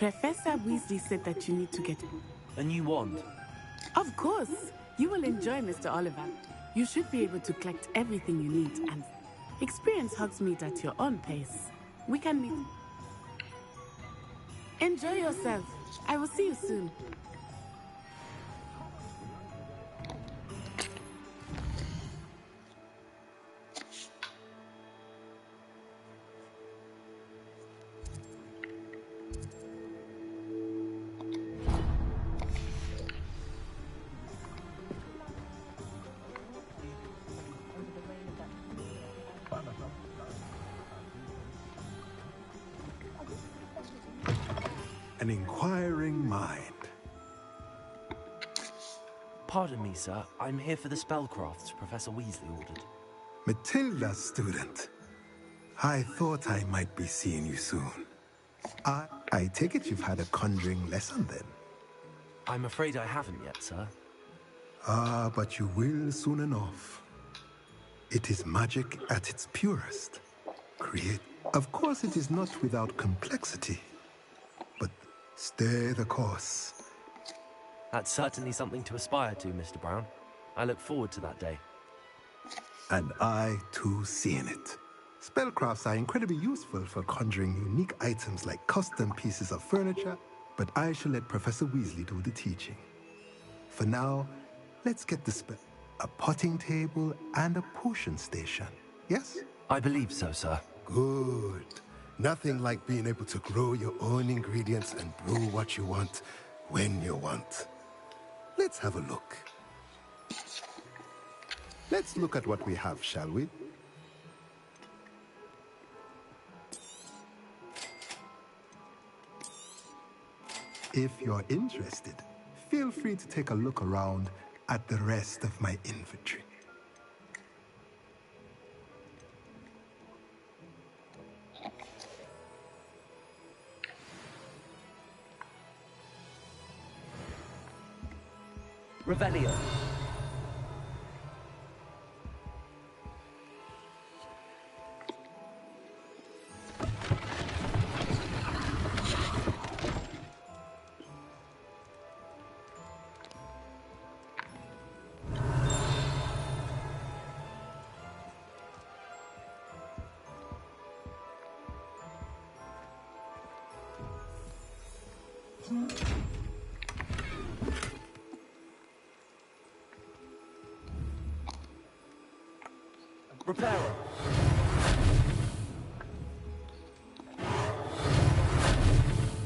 Professor Weasley said that you need to get a new wand. Of course. You will enjoy, Mr. Oliver. You should be able to collect everything you need and experience Hogsmeade at your own pace. We can meet. Enjoy yourself. I will see you soon. An inquiring mind. Pardon me, sir. I'm here for the spellcrafts Professor Weasley ordered. Matilda, student. I thought I might be seeing you soon. I take it you've had a conjuring lesson then? I'm afraid I haven't yet, sir. Ah, but you will soon enough. It is magic at its purest. Of course, it is not without complexity. Stay the course. That's certainly something to aspire to, Mr. Brown. I look forward to that day. And I, too, seeing it. Spellcrafts are incredibly useful for conjuring unique items like custom pieces of furniture, but I shall let Professor Weasley do the teaching. For now, Let's get the spell. A potting table and a potion station, yes? I believe so, sir. Good. Nothing like being able to grow your own ingredients and brew what you want, when you want. Let's have a look. Let's look at what we have, shall we? If you're interested, feel free to take a look around at the rest of my inventory. Revelio. Reparo.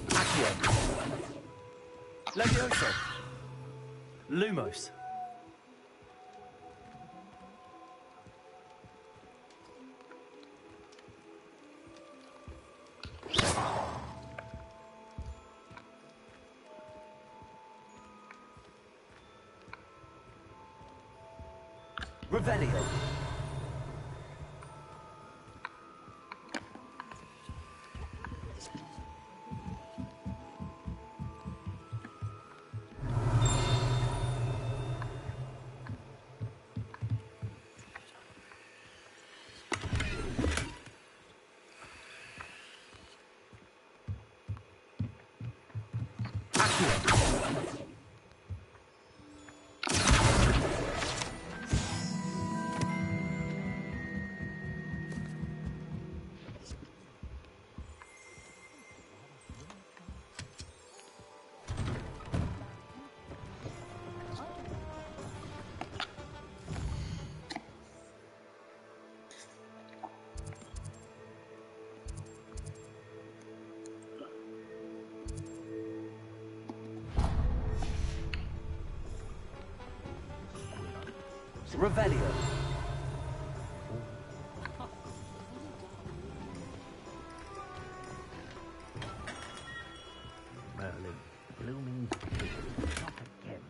Accio. Levioso. Lumos. Revelio. Revelio. Merlin, blooming not again.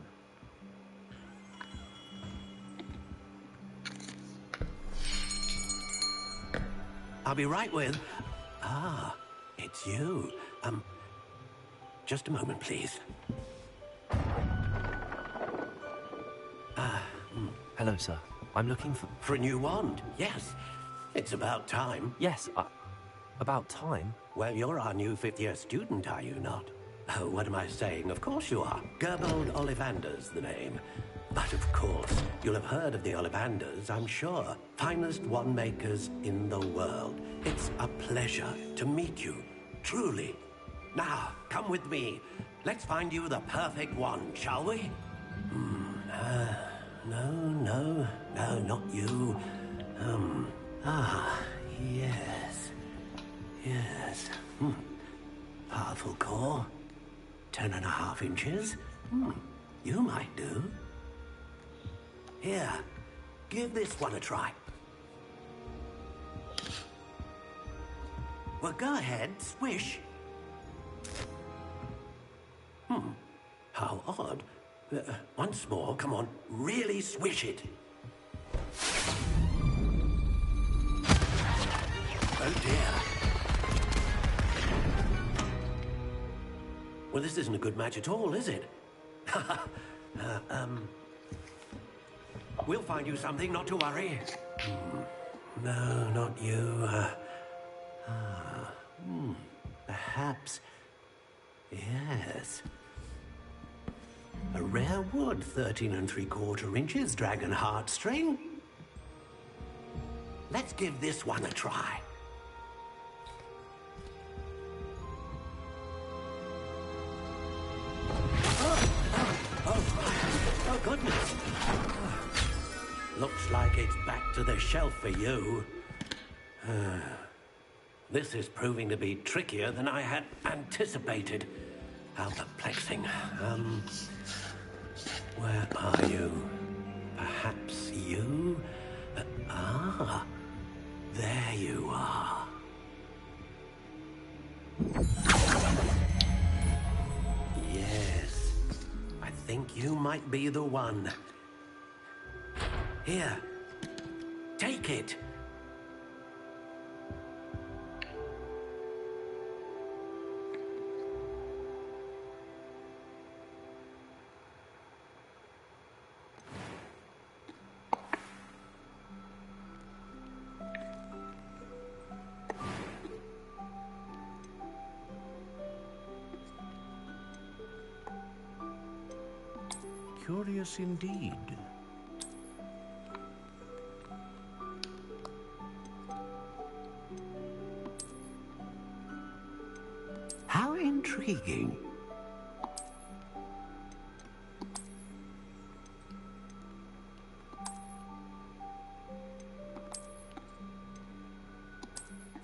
I'll be right with... Ah, it's you. Just a moment, please. Hello, sir. I'm looking for... For a new wand, yes. It's about time. Yes, about time? Well, you're our new fifth-year student, are you not? Oh, what am I saying? Of course you are. Gerbold Ollivander's the name. But of course, you'll have heard of the Ollivanders, I'm sure. Finest wand makers in the world. It's a pleasure to meet you, truly. Now, come with me. Let's find you the perfect wand, shall we? No, not you. Yes. Powerful core. 10.5 inches. You might do. Here, give this one a try. Well, go ahead, swish. How odd. Once more, come on, really swish it. Oh dear. Well, this isn't a good match at all, is it? We'll find you something, not to worry. No, not you. Perhaps. Yes. A rare wood, 13 3/4 inches, dragon heartstring. Let's give this one a try. Oh, goodness. Looks like it's back to the shelf for you. This is proving to be trickier than I had anticipated. How perplexing. Where are you? Perhaps you? There you are. Yes, I think you might be the one. Here, take it. Curious indeed. How intriguing.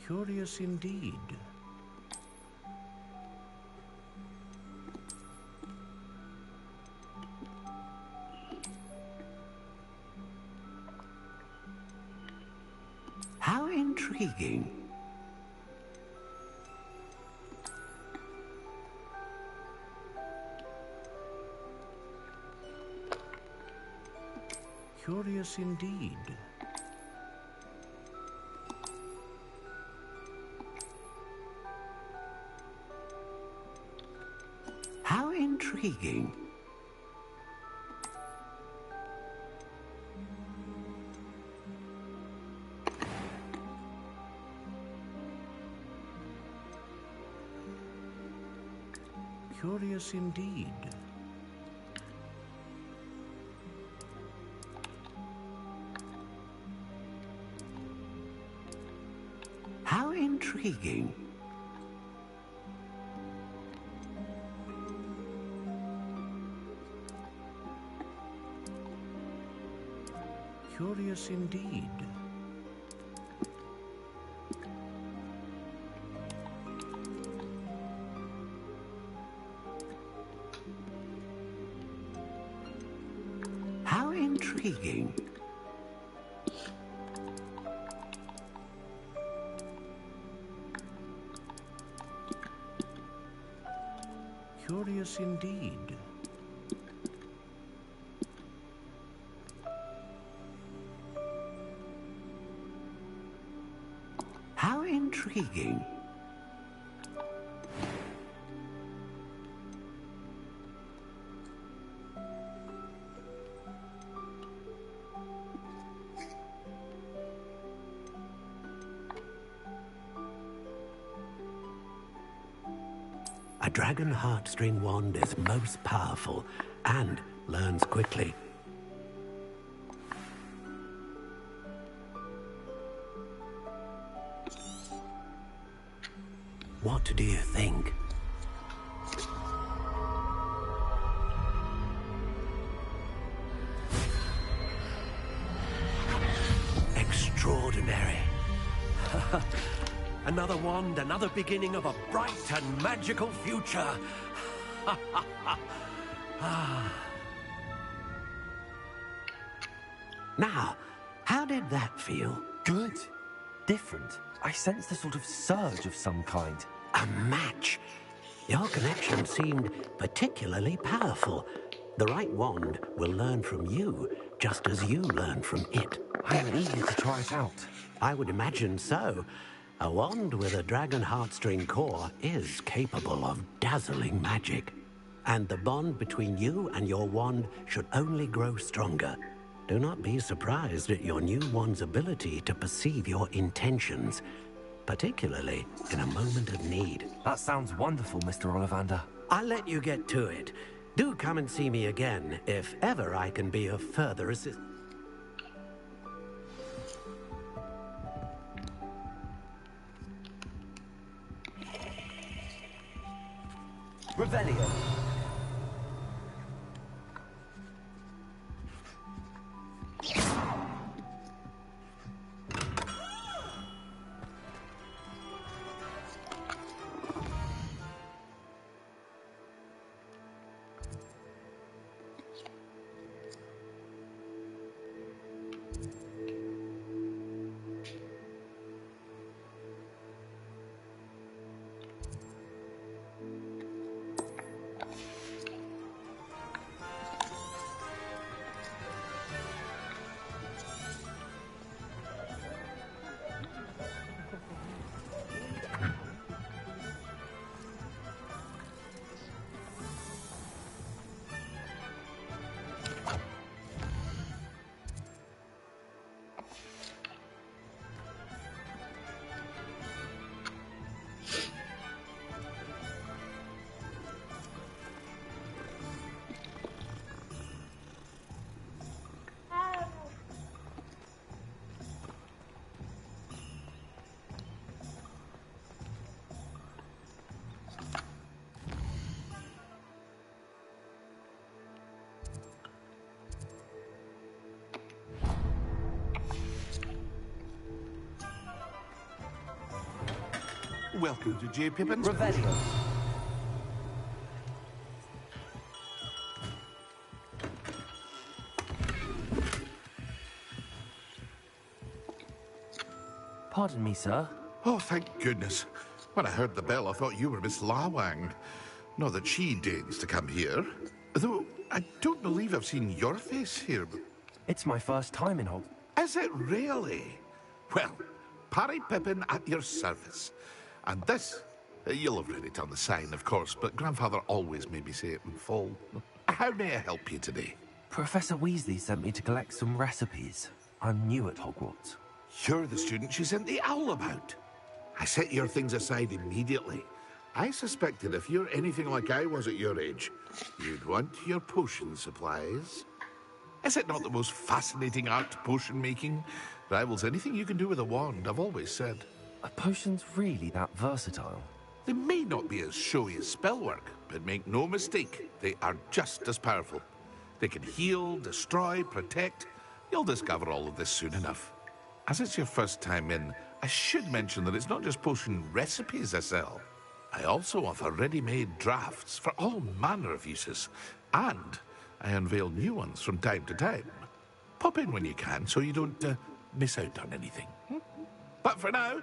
Curious indeed. How intriguing. Curious indeed. How intriguing. Curious indeed. How intriguing. Curious indeed. How intriguing. Curious indeed. How intriguing. A dragon heartstring wand is most powerful and learns quickly. What do you think? Extraordinary. Another wand, another beginning of a bright and magical future. Now, how did that feel? Good. Different. I sensed a sort of surge of some kind. A match. Your connection seemed particularly powerful. The right wand will learn from you, just as you learn from it. I am eager to try it out. I would imagine so. A wand with a dragon heartstring core is capable of dazzling magic. And the bond between you and your wand should only grow stronger. Do not be surprised at your new wand's ability to perceive your intentions, particularly in a moment of need. That sounds wonderful, Mr. Ollivander. I'll let you get to it. Do come and see me again if ever I can be of further assistance. Revelio. Welcome to J. Pippin's... Revelio. Pardon me, sir. Oh, thank goodness. When I heard the bell, I thought you were Miss Lawang. Not that she deigns to come here. Though, I don't believe I've seen your face here. But... It's my first time in Hog... Is it really? Well, Parry Pippin at your service. And this, you'll have read it on the sign, of course, but Grandfather always made me say it in full. How may I help you today? Professor Weasley sent me to collect some recipes. I'm new at Hogwarts. You're the student she sent the owl about. I set your things aside immediately. I suspected if you're anything like I was at your age, you'd want your potion supplies. Is it not the most fascinating art, potion making? Rivals anything you can do with a wand, I've always said. Are potions really that versatile? They may not be as showy as spellwork, but make no mistake, they are just as powerful. They can heal, destroy, protect. You'll discover all of this soon enough. As it's your first time in, I should mention that it's not just potion recipes I sell. I also offer ready-made drafts for all manner of uses, and I unveil new ones from time to time. Pop in when you can so you don't miss out on anything. But for now,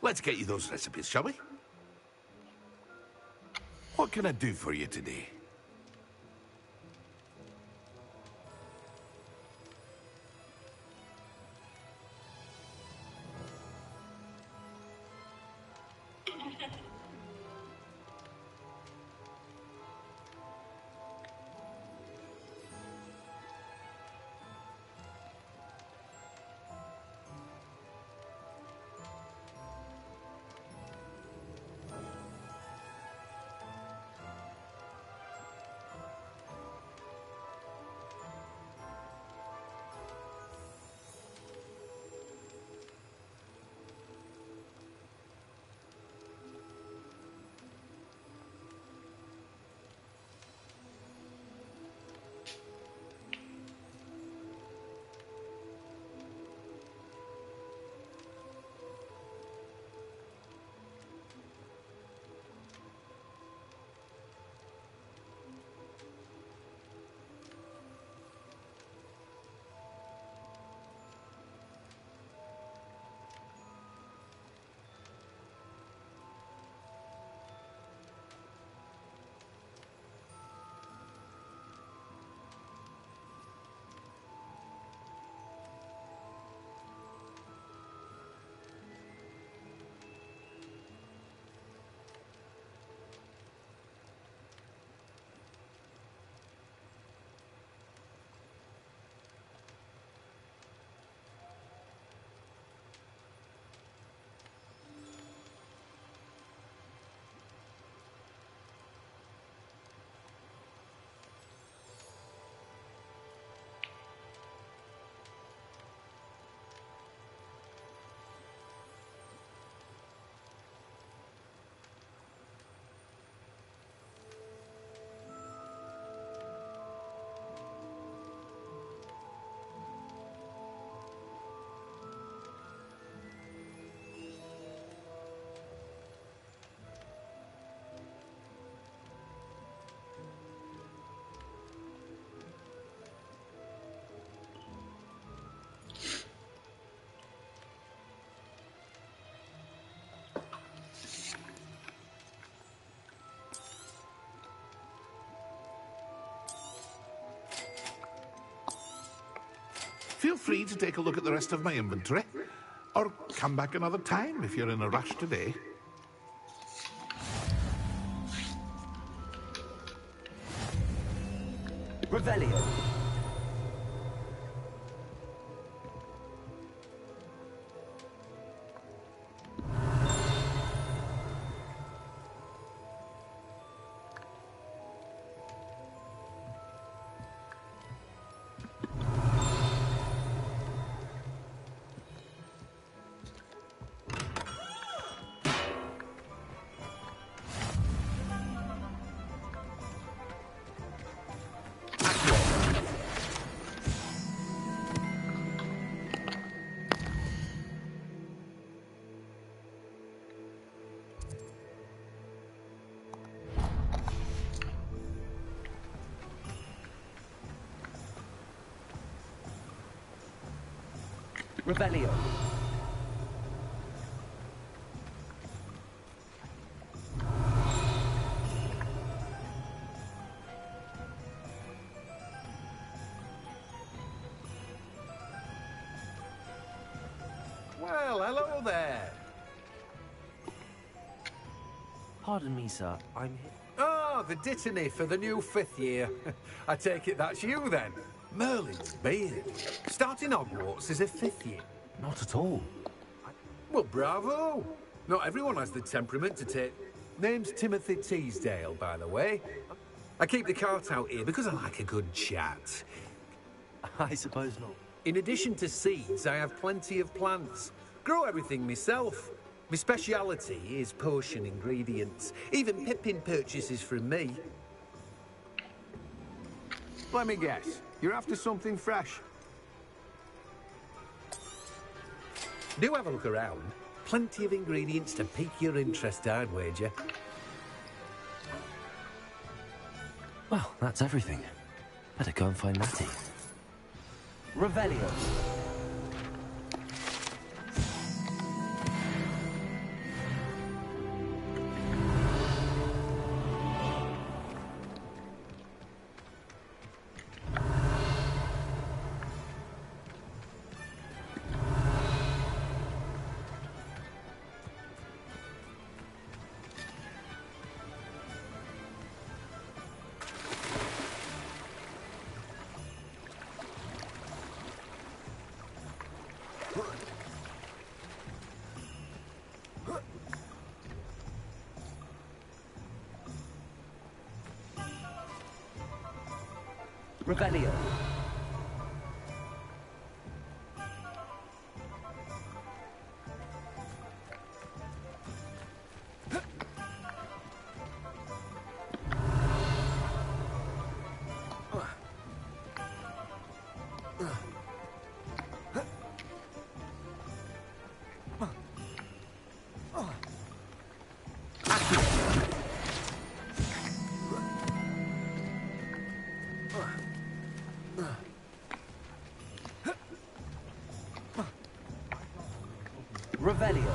let's get you those recipes, shall we? What can I do for you today? Feel free to take a look at the rest of my inventory, or come back another time if you're in a rush today. Revelio. Revelio. Well, hello there. Pardon me, sir. I'm here. Ah, the dittany for the new 5th year. I take it that's you, then. Merlin's beard. Starting Hogwarts as a 5th year. Not at all. Well, bravo. Not everyone has the temperament to take... Name's Timothy Teasdale, by the way. I keep the cart out here because I like a good chat. I suppose not. In addition to seeds, I have plenty of plants. Grow everything myself. My speciality is potion ingredients. Even Pippin purchases from me. Let me guess. You're after something fresh. Do have a look around. Plenty of ingredients to pique your interest, I'd wager. Well, that's everything. Better go and find Natty. Revelio. Revelio. Revelio.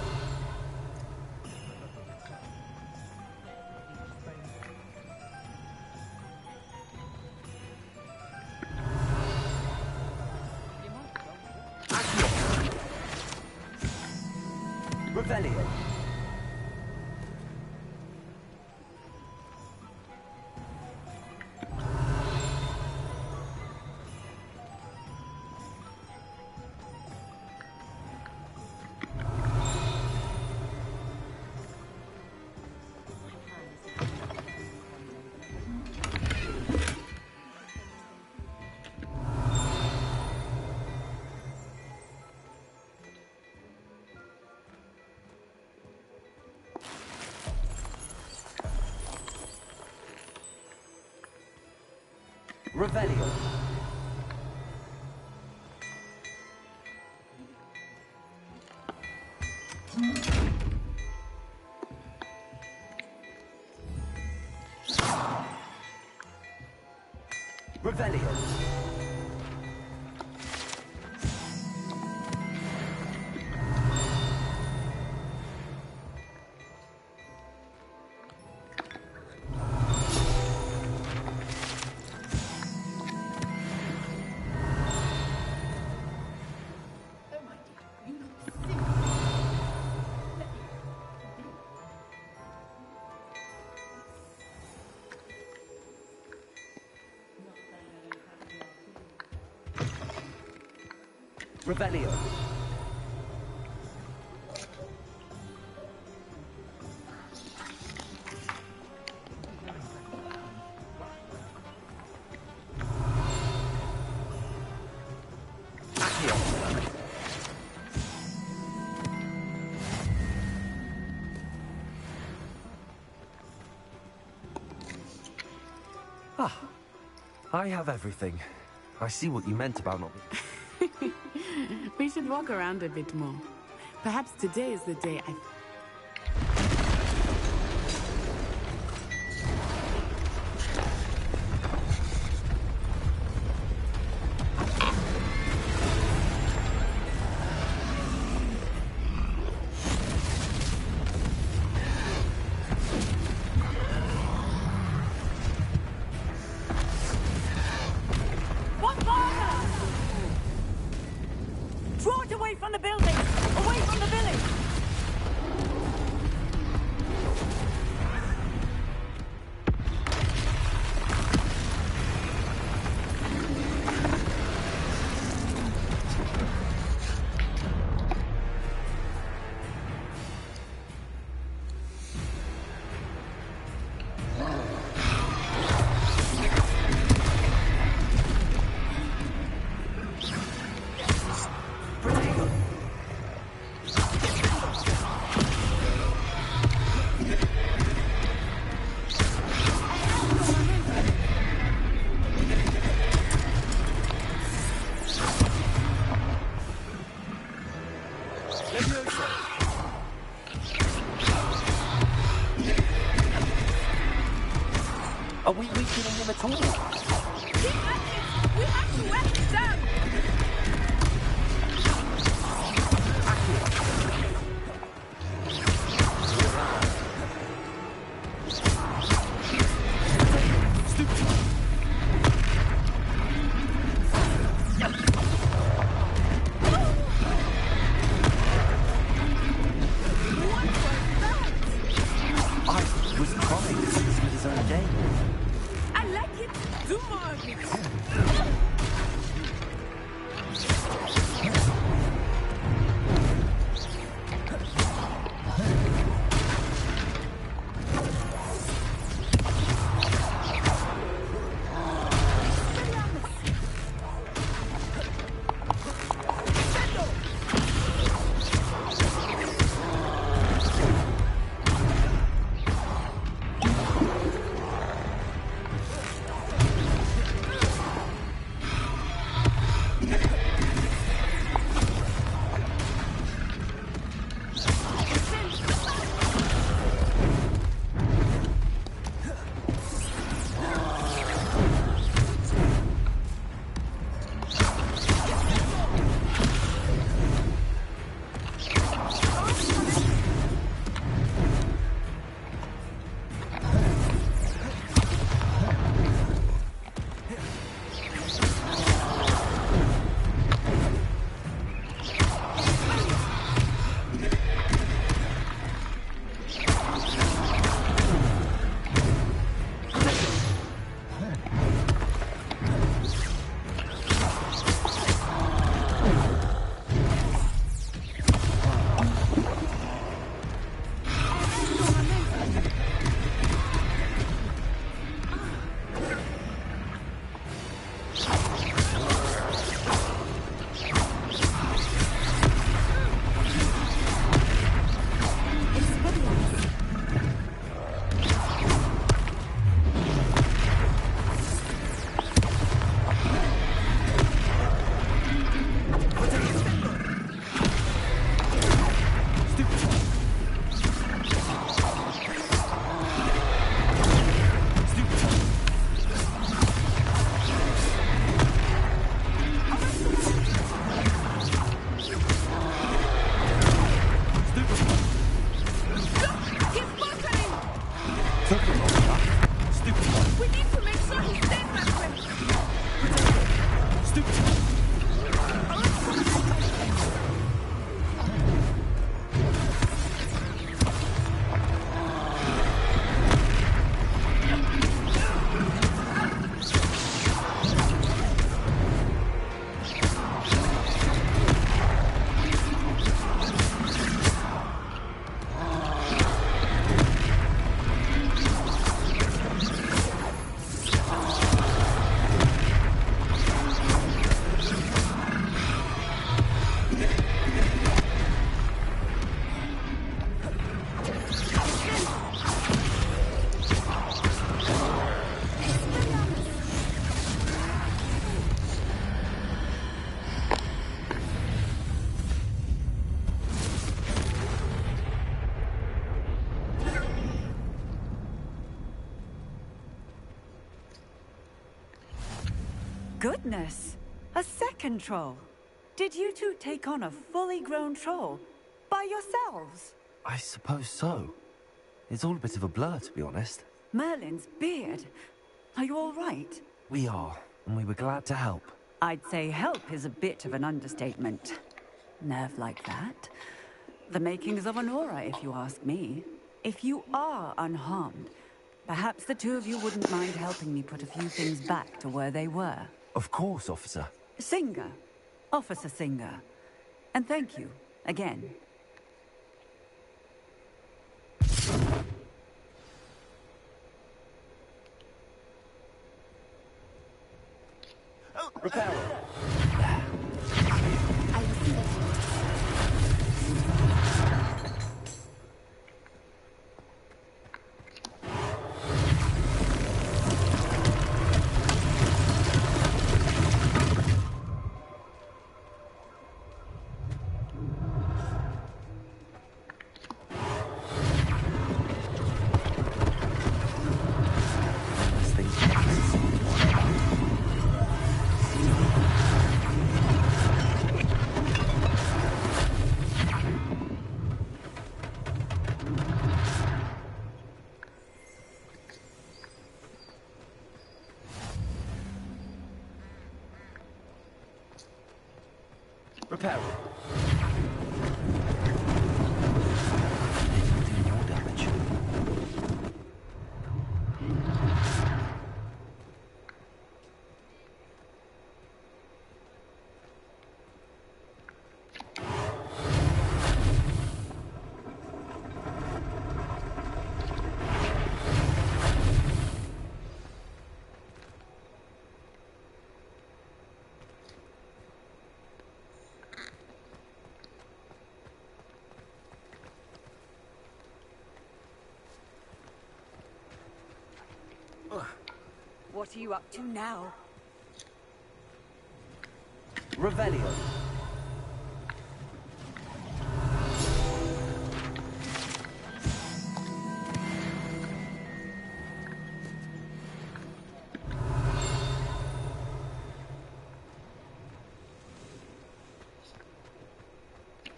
Revelio. Revelio. Revelio. Revelio. Ah, I have everything. I see what you meant about not... We should walk around a bit more. Perhaps today is the day I... What fire? Draw it away from the building! Away from the village! Are we weakening him at all? Keep at it! We have to wear him down! I was trying to see this with his own game. I like it! Do more of it! Goodness! A second troll. Did you two take on a fully grown troll? By yourselves? I suppose so. It's all a bit of a blur, to be honest. Merlin's beard. Are you all right? We are, and we were glad to help. I'd say help is a bit of an understatement. Nerve like that. The makings of an aura, if you ask me. If you are unharmed, perhaps the two of you wouldn't mind helping me put a few things back to where they were. Of course, officer. Singer. Officer Singer. And thank you, again. Repair. Repair. What are you up to now? Revelio.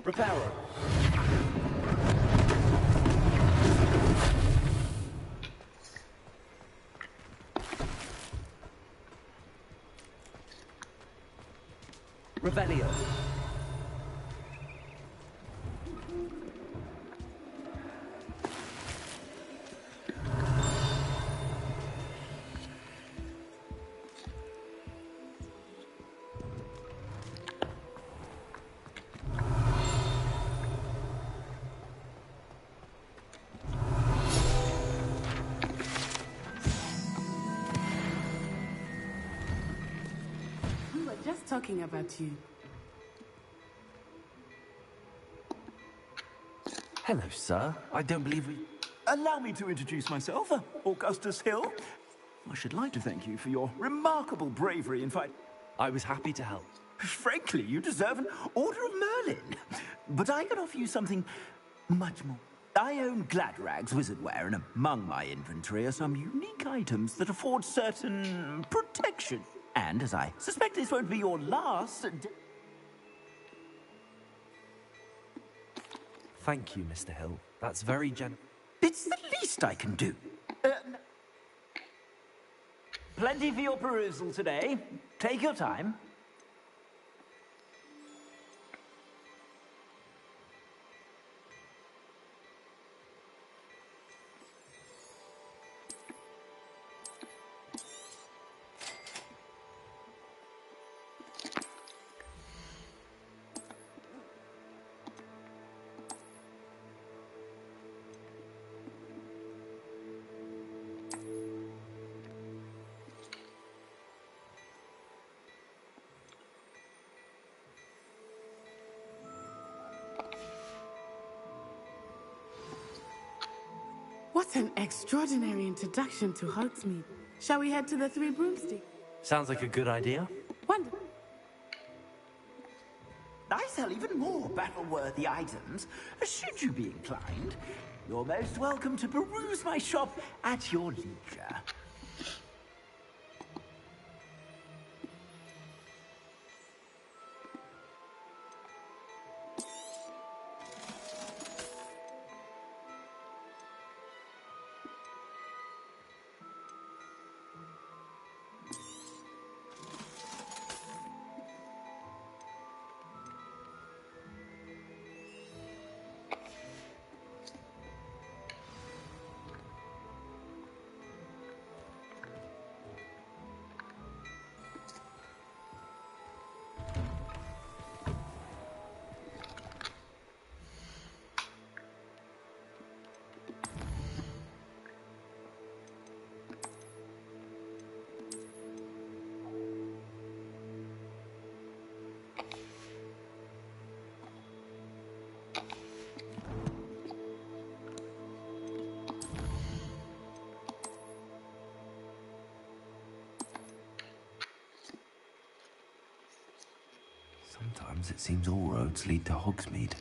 Reparo. Revelio. We were just talking about you. Hello, sir. I don't believe we... Allow me to introduce myself, Augustus Hill. I should like to thank you for your remarkable bravery in fight. I was happy to help. Frankly, you deserve an Order of Merlin. But I can offer you something much more. I own Gladrag's wizardware, and among my inventory are some unique items that afford certain protection. And as I suspect this won't be your last... Thank you, Mr. Hill. That's very It's the least I can do. Plenty for your perusal today. Take your time. What an extraordinary introduction to Hogsmeade. Shall we head to the Three Broomsticks? Sounds like a good idea. Wonderful. I sell even more battle-worthy items. Should you be inclined, you're most welcome to peruse my shop at your leisure. Sometimes it seems all roads lead to Hogsmeade.